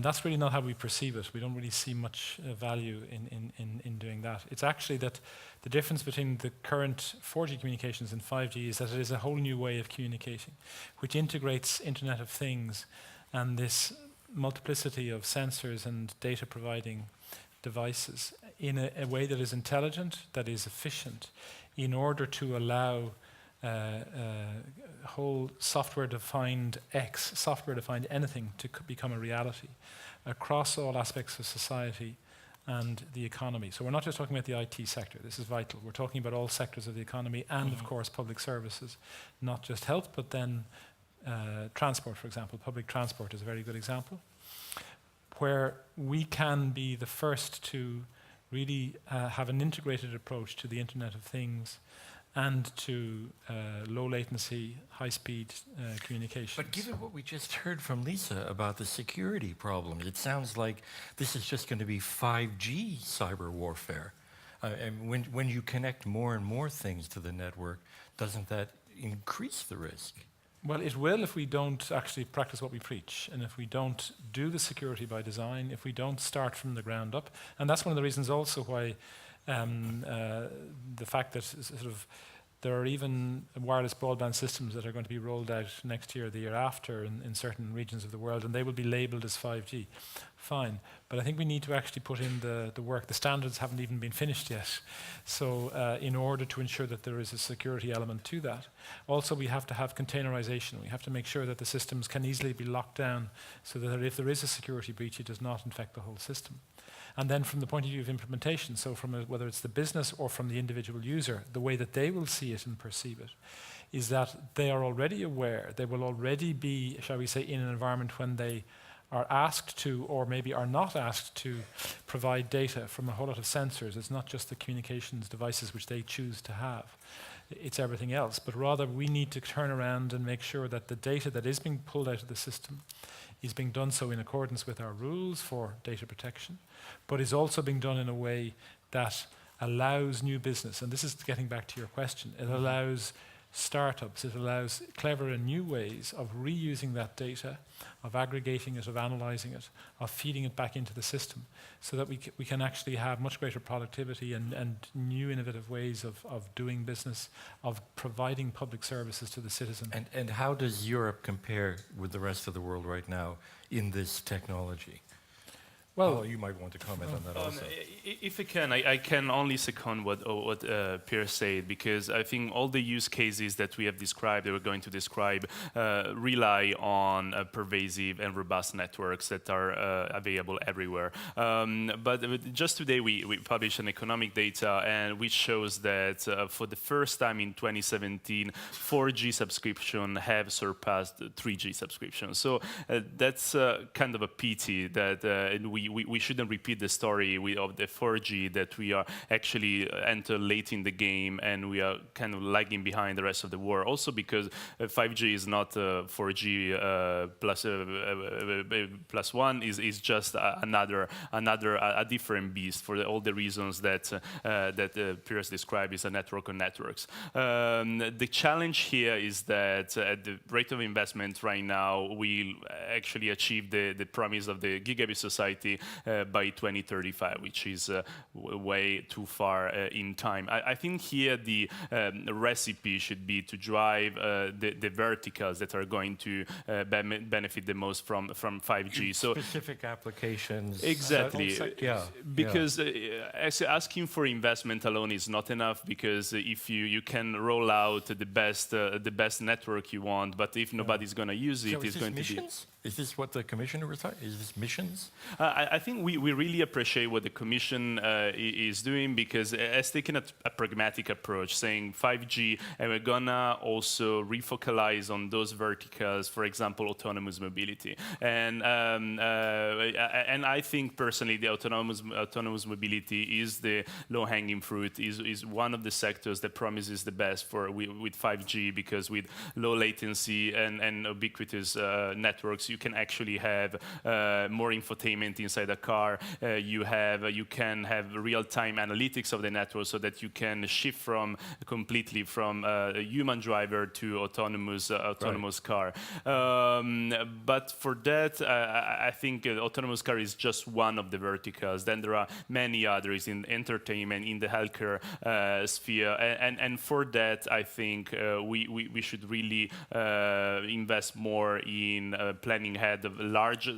That's really not how we perceive it. We don't really see much value in doing that. It's actually that the difference between the current 4G communications and 5G is that it is a whole new way of communicating, which integrates Internet of Things and this multiplicity of sensors and data providing devices in a way that is intelligent, that is efficient, in order to allow whole software-defined software-defined anything to become a reality across all aspects of society and the economy. So we're not just talking about the IT sector. This is vital. We're talking about all sectors of the economy and, of course, public services, not just health, but then transport, for example. Public transport is a very good example, where we can be the first to really have an integrated approach to the Internet of Things and to low latency, high speed communications. But given what we just heard from Liisa about the security problems, it sounds like this is just going to be 5G cyber warfare. And when you connect more and more things to the network, doesn't that increase the risk? Well, it will if we don't actually practice what we preach, and if we don't do the security by design, if we don't start from the ground up. And that's one of the reasons also why the fact that sort of There are even wireless broadband systems that are going to be rolled out next year, the year after, in certain regions of the world, and they will be labeled as 5G. Fine, but I think we need to actually put in the work. The standards haven't even been finished yet. So in order to ensure that there is a security element to that. Also, we have to have containerization. We have to make sure that the systems can easily be locked down so that if there is a security breach, it does not infect the whole system. And then from the point of view of implementation, so from whether it's the business or from the individual user, the way that they will see it and perceive it is that they are already aware, they will already be, shall we say, in an environment when they are asked to, or maybe are not asked to, provide data from a whole lot of sensors. It's not just the communications devices which they choose to have. It's everything else. But rather, we need to turn around and make sure that the data that is being pulled out of the system is being done so in accordance with our rules for data protection, but is also being done in a way that allows new business. And this is getting back to your question. It allows startups, it allows clever and new ways of reusing that data, of aggregating it, of analyzing it, of feeding it back into the system, so that we can actually have much greater productivity and new innovative ways of doing business, of providing public services to the citizen. And how does Europe compare with the rest of the world right now in this technology? Well, you might want to comment on that also. If I can only second what Pearse said, because I think all the use cases that we have described, that we're going to describe, rely on pervasive and robust networks that are available everywhere. But just today we published an economic data, and which shows that for the first time in 2017, 4G subscription have surpassed 3G subscriptions. So that's kind of a pity that we shouldn't repeat the story of the 4G, that we are actually enter late in the game and we are kind of lagging behind the rest of the world. Also because 5G is not 4G plus one, is just a different beast for all the reasons that Pearse described is a network of networks. The challenge here is that at the rate of investment right now, we'll actually achieve the promise of the gigabit society by 2035, which is way too far in time. I think here the recipe should be to drive the verticals that are going to benefit the most from 5G. So specific applications. Exactly. Yeah. Because asking for investment alone is not enough, because if you can roll out the best network you want, but if nobody's going to use it, it's going to be... Is this what the commissioner was talking? Is this missions? I think we really appreciate what the commission is doing, because it has taken a pragmatic approach, saying 5G, and we're gonna also refocalize on those verticals, for example, autonomous mobility. And I think personally, the autonomous mobility is the low-hanging fruit, is one of the sectors that promises the best with 5G, because with low latency and ubiquitous networks, you can actually have more infotainment inside a car. You can have real-time analytics of the network, so that you can shift completely from a human driver to autonomous car. But for that, I think autonomous car is just one of the verticals. Then there are many others in entertainment, in the healthcare sphere, and for that, I think we should really invest more in planning ahead of large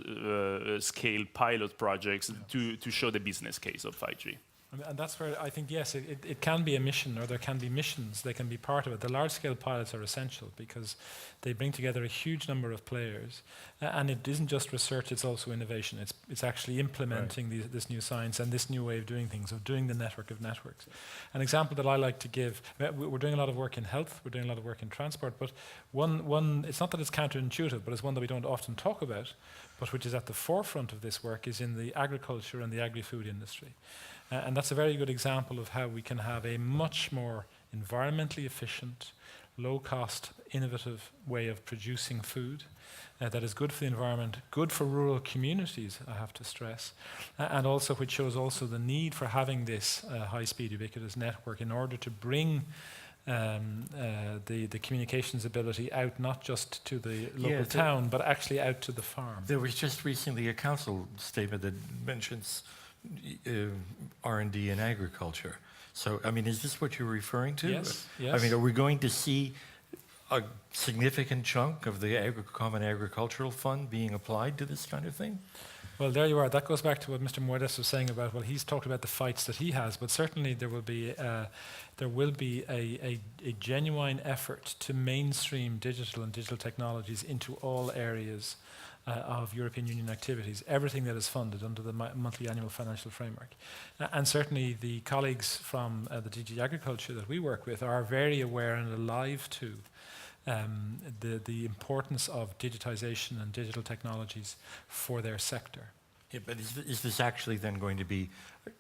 scale pilot projects to show the business case of 5G. And that's where I think, yes, it can be a mission, or there can be missions, they can be part of it. The large-scale pilots are essential because they bring together a huge number of players. And it isn't just research, it's also innovation. It's actually implementing this new science and this new way of doing things, of doing the network of networks. An example that I like to give, we're doing a lot of work in health, we're doing a lot of work in transport, but one it's not that it's counterintuitive, but it's one that we don't often talk about, but which is at the forefront of this work, is in the agriculture and the agri-food industry. And that's a very good example of how we can have a much more environmentally efficient, low-cost, innovative way of producing food that is good for the environment, good for rural communities, I have to stress, and also which shows also the need for having this high-speed ubiquitous network in order to bring the communications ability out, not just to the local town, but actually out to the farm. There was just recently a council statement that mentions R&D in agriculture. So, I mean, is this what you're referring to? Yes, yes. I mean, are we going to see a significant chunk of the Common Agricultural Fund being applied to this kind of thing? Well, there you are. That goes back to what Mr. Moedas was saying about, well, he's talked about the fights that he has, but certainly there will be a genuine effort to mainstream digital and digital technologies into all areas of European Union activities, everything that is funded under the monthly annual financial framework. And certainly the colleagues from the DG Agriculture that we work with are very aware and alive to the importance of digitization and digital technologies for their sector. Yeah, but is this actually then going to be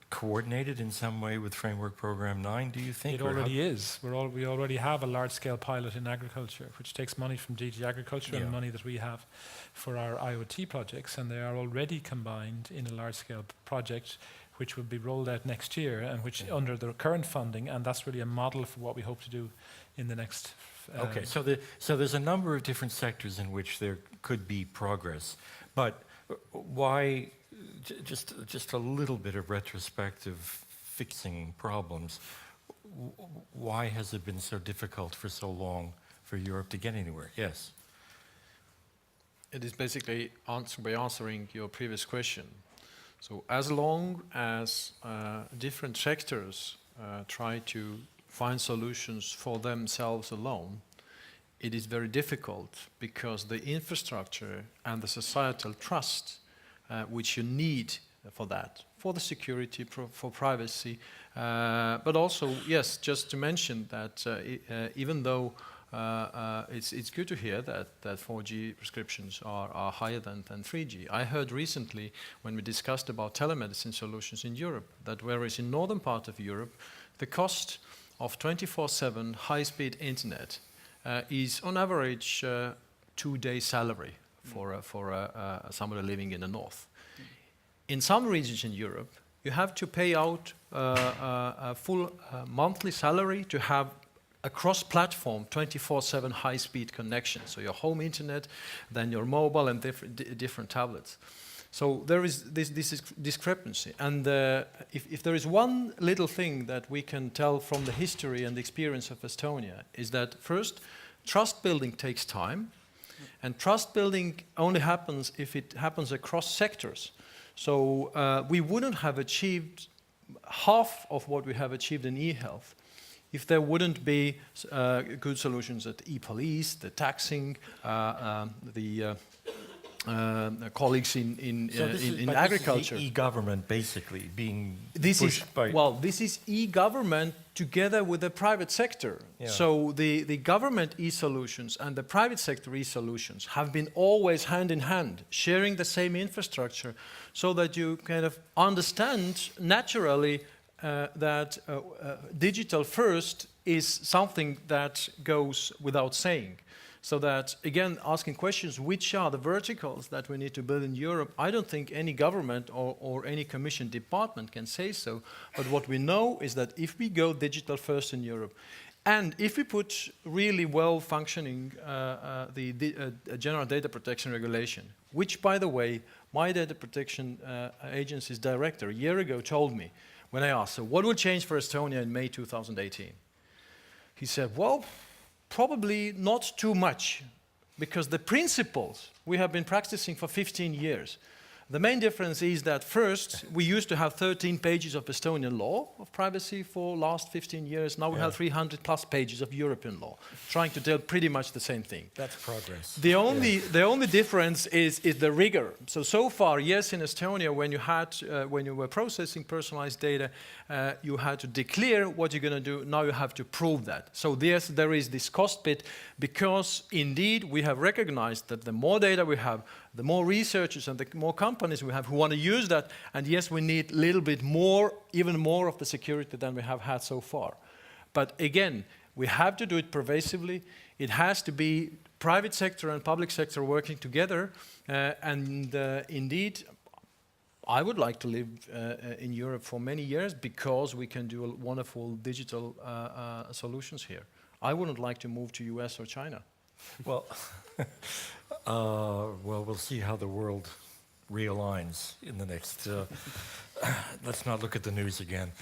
coordinated in some way with Framework Program 9, do you think? It already is. We already have a large-scale pilot in agriculture, which takes money from DG Agriculture and money that we have for our IoT projects, and they are already combined in a large-scale project which will be rolled out next year, and which under the current funding, and that's really a model for what we hope to do in the next. Okay, so there's a number of different sectors in which there could be progress, but why? Just a little bit of retrospective fixing problems. Why has it been so difficult for so long for Europe to get anywhere? Yes. It is basically by answering your previous question. So as long as different sectors try to find solutions for themselves alone, it is very difficult, because the infrastructure and the societal trust which you need for that, for the security, for privacy, but also, yes, just to mention that even though it's good to hear that 4G prescriptions are higher than 3G. I heard recently, when we discussed about telemedicine solutions in Europe, that whereas in northern part of Europe, the cost of 24/7 high-speed internet is on average 2-day salary for somebody living in the north. In some regions in Europe, you have to pay out a full monthly salary to have a cross-platform 24/7 high-speed connection. So your home internet, then your mobile and different tablets. So there is this discrepancy. And if there is one little thing that we can tell from the history and the experience of Estonia, is that first, trust building takes time. And trust building only happens if it happens across sectors. So we wouldn't have achieved half of what we have achieved in e-health if there wouldn't be good solutions at e-police, the taxing, the colleagues in agriculture. This is e-government basically being pushed by... Well, this is e-government together with the private sector. Yeah. So the government e-solutions and the private sector e-solutions have been always hand in hand, sharing the same infrastructure, so that you kind of understand naturally that digital first is something that goes without saying. So that, again, asking questions, which are the verticals that we need to build in Europe? I don't think any government or any commission department can say so. But what we know is that if we go digital first in Europe, and if we put really well-functioning the General Data Protection Regulation, which, by the way, my Data Protection Agency's director a year ago told me, when I asked, so what will change for Estonia in May 2018? He said, well, probably not too much, because the principles we have been practicing for 15 years. The main difference is that first, we used to have 13 pages of Estonian law of privacy for last 15 years. Now we have 300 plus pages of European law, trying to tell pretty much the same thing. That's progress. The only difference is the rigor. So far, yes, in Estonia, when you were processing personalized data, you had to declare what you're going to do. Now you have to prove that. So yes, there is this cost bit, because indeed we have recognized that the more data we have, the more researchers and the more companies we have who want to use that, and yes, we need a little bit more, even more of the security than we have had so far. But again, we have to do it pervasively. It has to be private sector and public sector working together, and indeed, I would like to live in Europe for many years, because we can do wonderful digital solutions here. I wouldn't like to move to US or China. Well, well, we'll see how the world realigns in the next. Let's not look at the news again.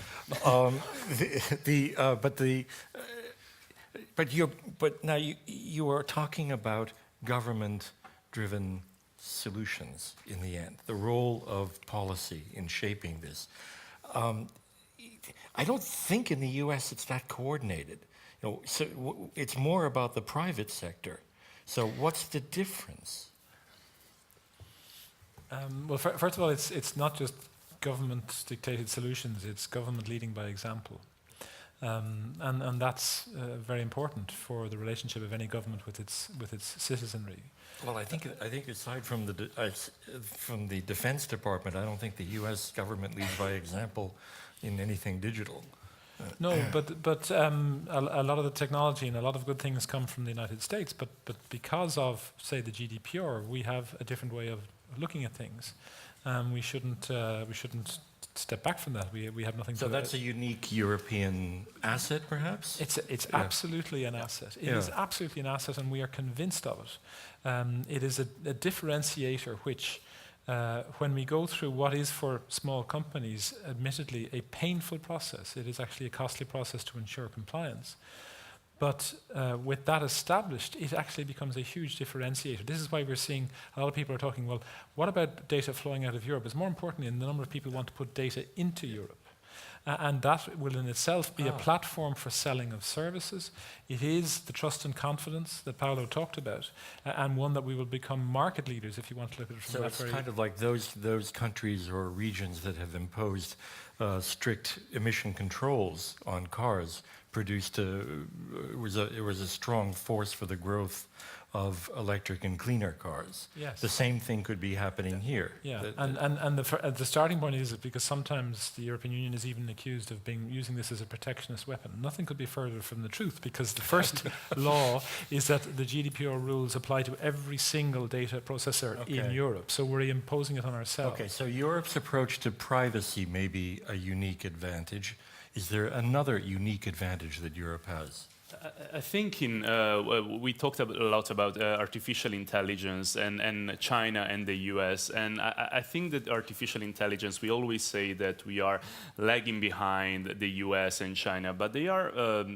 But now you are talking about government-driven solutions in the end. The role of policy in shaping this. I don't think in the U.S. it's that coordinated. So it's more about the private sector. So what's the difference? Well, first of all, it's not just government-dictated solutions, it's government leading by example. And that's very important for the relationship of any government with its citizenry. Well, I think aside from the Defense Department, I don't think the U.S. government leads by example in anything digital. No, but a lot of the technology and a lot of good things come from the United States. But because of, say, the GDPR, we have a different way of looking at things. We shouldn't step back from that. We have nothing. So that's a unique European asset, perhaps. It's absolutely an asset. It is absolutely an asset, and we are convinced of it. It is a differentiator which, when we go through what is for small companies, admittedly a painful process, it is actually a costly process to ensure compliance. But with that established, it actually becomes a huge differentiator. This is why we're seeing a lot of people are talking, well, what about data flowing out of Europe? It's more importantly in the number of people who want to put data into Europe. And that will in itself be a platform for selling of services. It is the trust and confidence that Paolo talked about, and one that we will become market leaders if you want to look at it from that. So it's kind of like those countries or regions that have imposed strict emission controls on cars produced it was a strong force for the growth of electric and cleaner cars. Yes. The same thing could be happening here. Yeah, and the starting point is because sometimes the European Union is even accused of using this as a protectionist weapon. Nothing could be further from the truth, because the first law is that the GDPR rules apply to every single data processor in Europe. So we're imposing it on ourselves. Okay, so Europe's approach to privacy may be a unique advantage. Is there another unique advantage that Europe has? I think we talked a lot about artificial intelligence and China and the US, and I think that artificial intelligence, we always say that we are lagging behind the US and China, but they are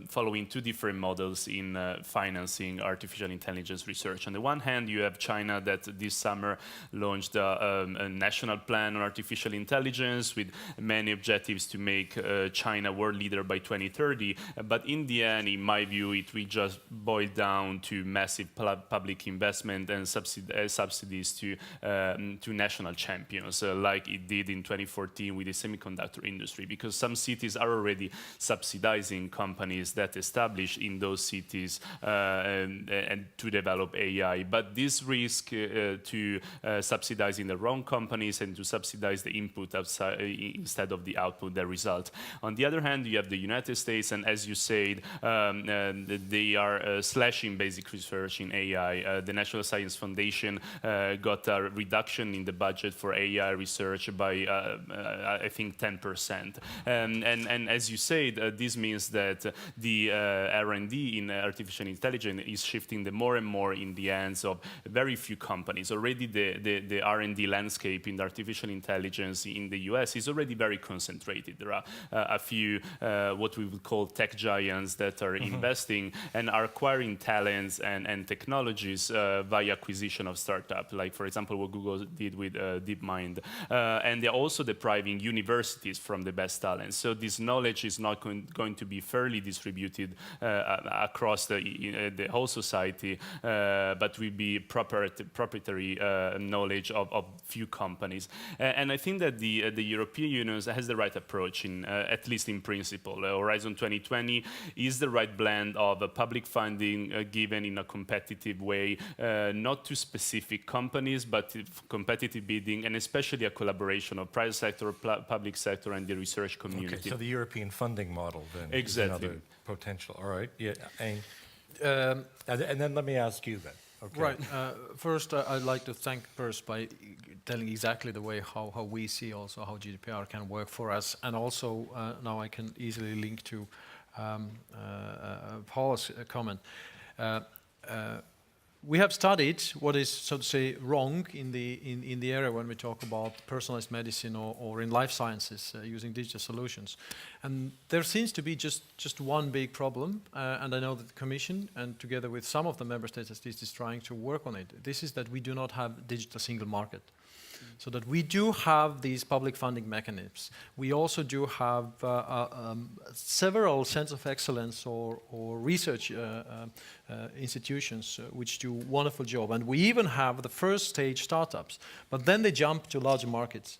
following two different models in financing artificial intelligence research. On the one hand, you have China that this summer launched a national plan on artificial intelligence with many objectives to make China world leader by 2030, but in the end, in my view, it will just boil down to massive public investment and subsidies to national champions, like it did in 2014 with the semiconductor industry, because some cities are already subsidizing companies that establish in those cities and to develop AI. But this risk to subsidizing the wrong companies and to subsidize the input instead of the output, the result. On the other hand, you have the United States, and as you said, they are slashing basic research in AI. The National Science Foundation got a reduction in the budget for AI research by, I think, 10%. And as you said, this means that the R&D in artificial intelligence is shifting more and more in the hands of very few companies. Already the R&D landscape in artificial intelligence in the US is already very concentrated. There are a few what we would call tech giants that are investing and are acquiring talents and technologies via acquisition of startups, like, for example, what Google did with DeepMind. And they're also depriving universities from the best talents. So this knowledge is not going to be fairly distributed across the whole society, but will be proprietary knowledge of few companies. And I think that the European Union has the right approach, at least in principle. Horizon 2020 is the right blend of public funding given in a competitive way, not to specific companies, but competitive bidding, and especially a collaboration of private sector, public sector, and the research community. Okay, so the European funding model then is another potential. All right, yeah. And then let me ask you then. Okay. Right. First, I'd like to thank Pearse by telling exactly the way how we see also how GDPR can work for us, and also now I can easily link to Paolo's comment. we have studied what is, so to say, wrong in the area when we talk about personalized medicine or in life sciences using digital solutions. And there seems to be just one big problem, and I know that the Commission, and together with some of the member states at least, is trying to work on it. This is that we do not have digital single market. So that we do have these public funding mechanisms. We also do have several centers of excellence or research institutions which do a wonderful job. And we even have the first stage startups, but then they jump to larger markets.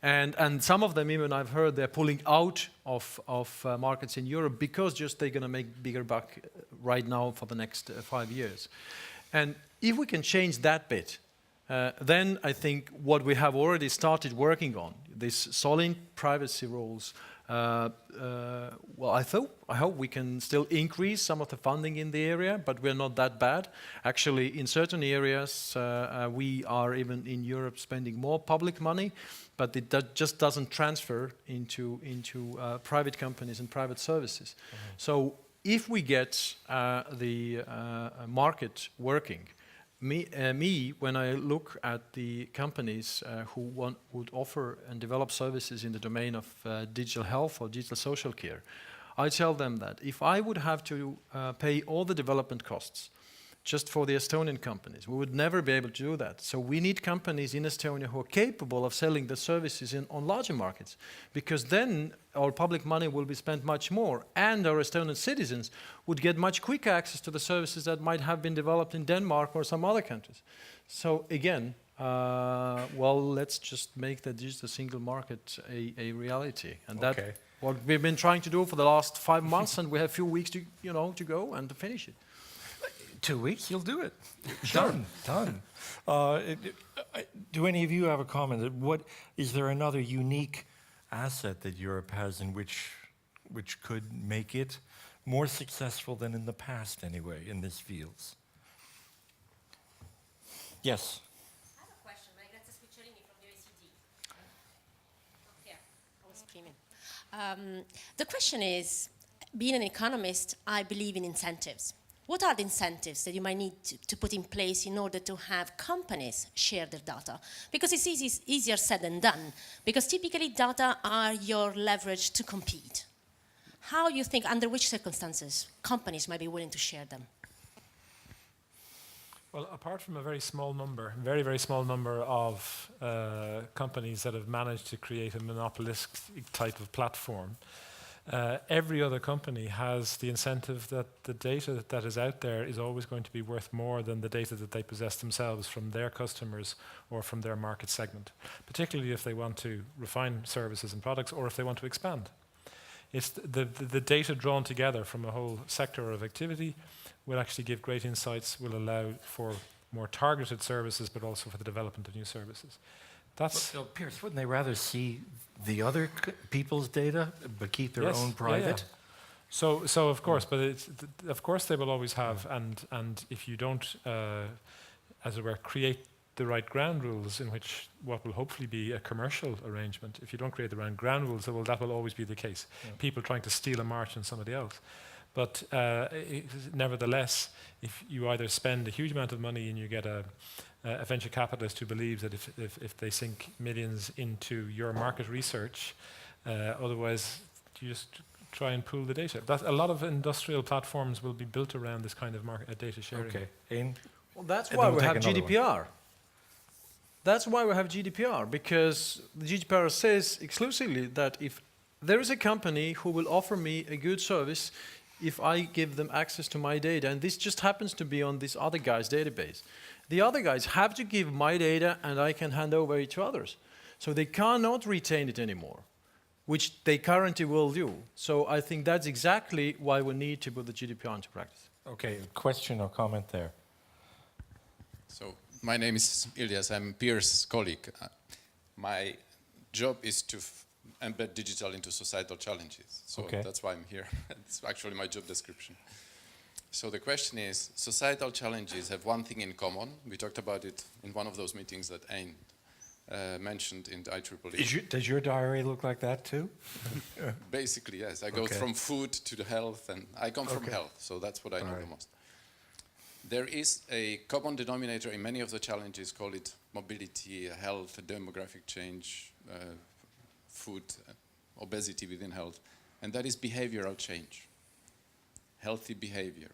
And some of them, even I've heard, they're pulling out of markets in Europe because just they're going to make bigger buck right now for the next 5 years. And if we can change that bit, then I think what we have already started working on, these solid privacy rules, well, I hope we can still increase some of the funding in the area, but we're not that bad. Actually, in certain areas, we are even in Europe spending more public money, but it just doesn't transfer into private companies and private services. Mm-hmm. So if we get the market working, when I look at the companies who would offer and develop services in the domain of digital health or digital social care, I tell them that if I would have to pay all the development costs just for the Estonian companies, we would never be able to do that. So we need companies in Estonia who are capable of selling the services on larger markets, because then our public money will be spent much more, and our Estonian citizens would get much quicker access to the services that might have been developed in Denmark or some other countries. So again, well, let's just make the digital single market a reality, and that's what we've been trying to do for the last 5 months, and we have a few weeks to go and to finish it. 2 weeks, you'll do it. Sure. Done. Do any of you have a comment? What is there another unique asset that Europe has in which could make it more successful than in the past, anyway, in this fields? Yes. I have a question. Grazia from the OECD. Here, I was screaming. The question is, being an economist, I believe in incentives. What are the incentives that you might need to put in place in order to have companies share their data? Because it's easier said than done, because typically data are your leverage to compete. How you think, under which circumstances, companies might be willing to share them? Well, apart from a very small number, very, very small number of companies that have managed to create a monopolistic type of platform, every other company has the incentive that the data that is out there is always going to be worth more than the data that they possess themselves from their customers or from their market segment, particularly if they want to refine services and products or if they want to expand. It's the data drawn together from a whole sector of activity will actually give great insights, will allow for more targeted services, but also for the development of new services. That's Pearse, wouldn't they rather see the other people's data but keep their own private? Yeah. So of course, but of course they will always have, and if you don't, as it were, create the right ground rules in which what will hopefully be a commercial arrangement, if you don't create the right ground rules, that will always be the case. Yeah. People trying to steal a march on somebody else. But nevertheless, if you either spend a huge amount of money and you get a venture capitalist who believes that if they sink millions into your market research, otherwise you just try and pool the data. A lot of industrial platforms will be built around this kind of data sharing. Okay. Well, that's why we have GDPR. That's why we have GDPR, because the GDPR says exclusively that if there is a company who will offer me a good service if I give them access to my data, and this just happens to be on this other guy's database, the other guys have to give my data and I can hand over it to others. So they cannot retain it anymore, which they currently will do. So I think that's exactly why we need to put the GDPR into practice. Okay, question or comment there? So my name is Ilyas, I'm Pearse's colleague. My job is to embed digital into societal challenges. So that's why I'm here. It's actually my job description. So the question is, societal challenges have one thing in common. We talked about it in one of those meetings that Ain mentioned in the IEEE. Does your diary look like that too? Basically, yes. I go from food to the health, and I come from health, so that's what I know the most. there is a common denominator in many of the challenges, call it mobility, health, demographic change, food, obesity within health, and that is behavioral change. Healthy behavior.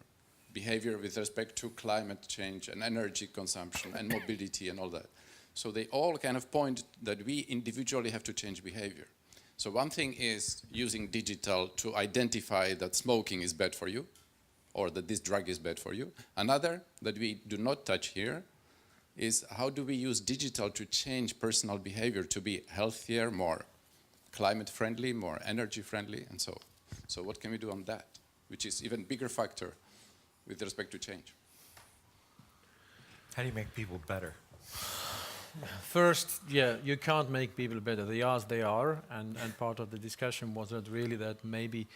Behavior with respect to climate change and energy consumption and mobility and all that. So they all kind of point that we individually have to change behavior. So one thing is using digital to identify that smoking is bad for you, or that this drug is bad for you. Another that we do not touch here is how do we use digital to change personal behavior to be healthier, more climate friendly, more energy friendly, and so on. So what can we do on that, which is even bigger factor with respect to change? How do you make people better? First, yeah, you can't make people better. They are as they are, and part of the discussion was that really that maybe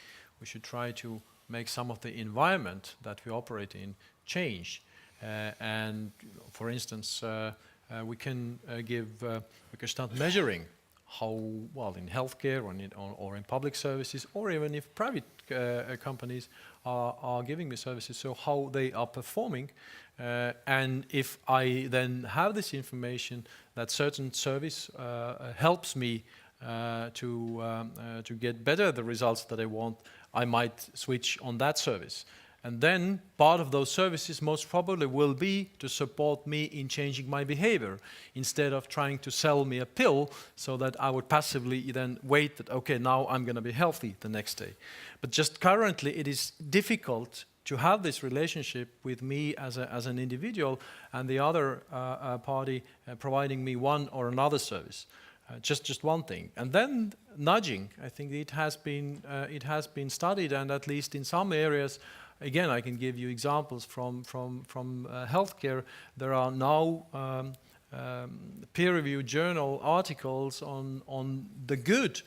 we should try to make some of the environment that we operate in change. And for instance, we can start measuring how well in healthcare or in public services, or even if private companies are giving me services, so how they are performing. And if I then have this information that certain service helps me to get better the results that I want, I might switch on that service. And then part of those services most probably will be to support me in changing my behavior, instead of trying to sell me a pill so that I would passively then wait that, okay, now I'm going to be healthy the next day. But just currently it is difficult to have this relationship with me as an individual and the other party providing me one or another service. Just one thing. And then nudging, I think it has been studied, and at least in some areas, again, I can give you examples from healthcare. There are now peer-reviewed journal articles on the good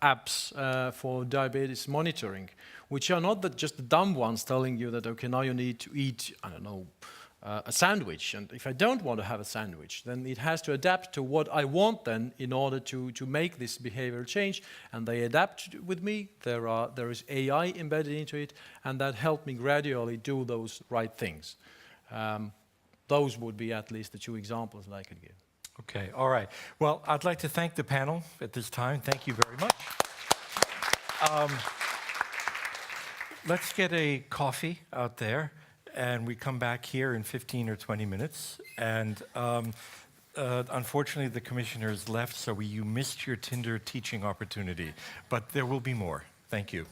apps for diabetes monitoring, which are not just the dumb ones telling you that, okay, now you need to eat, I don't know, a sandwich, and if I don't want to have a sandwich, then it has to adapt to what I want then in order to make this behavioral change, and they adapt with me. There is AI embedded into it, and that helped me gradually do those right things. Those would be at least the two examples that I could give. Okay, all right. Well, I'd like to thank the panel at this time. Thank you very much. Let's get a coffee out there, and we come back here in 15 or 20 minutes. And unfortunately, the commissioners left, so you missed your Tinder teaching opportunity. But there will be more. Thank you.